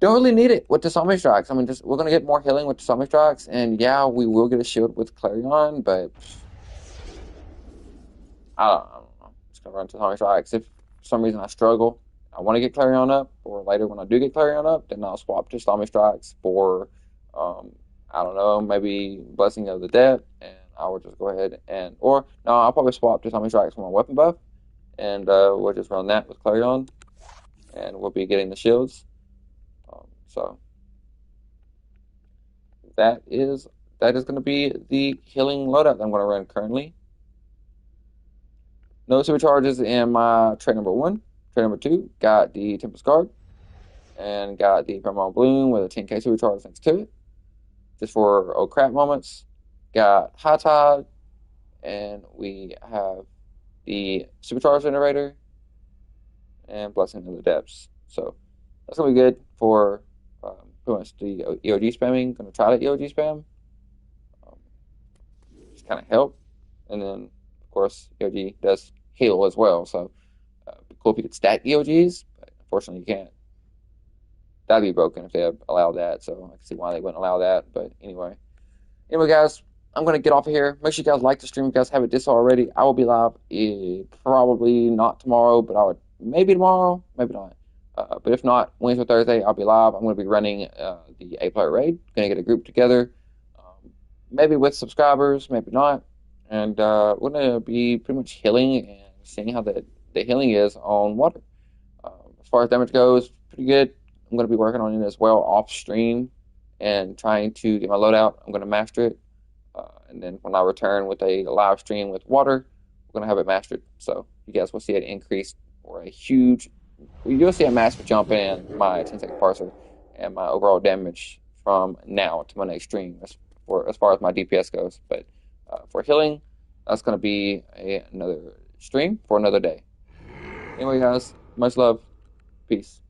don't really need it with the Zombie Strikes. I mean, just we're gonna get more healing with the Zombie Strikes, and yeah, we will get a shield with Clarion, but I don't know. Just gonna run to Zombie Strikes. If for some reason I struggle, I want to get Clarion up, or later when I do get Clarion up, then I'll swap to Zombie Strikes for, um, I don't know, maybe Blessing of the Dead, and I will just go ahead or no, I'll probably swap to Zombie Strikes for my weapon buff, and we'll just run that with Clarion, and we'll be getting the shields. So that is going to be the healing loadout that I'm going to run currently. No supercharges in my trade number 1. Trade number 2 got the Tempest Guard and got the Paramount Bloom with a 10k supercharge next to it, just for oh crap moments. Got High Tide, and we have the supercharge generator and Blessing of the Depths. So that's gonna be good for pretty much the EOG spamming. Gonna try to EOG spam, just kind of help, and then of course EOG does heal as well. So it'd be cool if you could stack EOGs, but unfortunately you can't. That'd be broken if they allow that. So I can see why they wouldn't allow that. But anyway, guys, I'm gonna get off of here. Make sure you guys like the stream. If you guys haven't did so already, I will be live probably not tomorrow, but I would maybe tomorrow, maybe not. But if not, Wednesday or Thursday, I'll be live. I'm going to be running the A-Player Raid. Going to get a group together, maybe with subscribers, maybe not. And we're going to be pretty much healing and seeing how the healing is on water. As far as damage goes, pretty good. I'm going to be working on it as well off stream and trying to get my loadout. I'm going to master it. And then when I return with a live stream with water, we're going to have it mastered. So you guys will see an increase or a huge, you'll see a massive jump in my 10-second parser and my overall damage from now to my next stream as far as my DPS goes. But for healing, that's going to be another stream for another day. Anyway, guys, much love. Peace.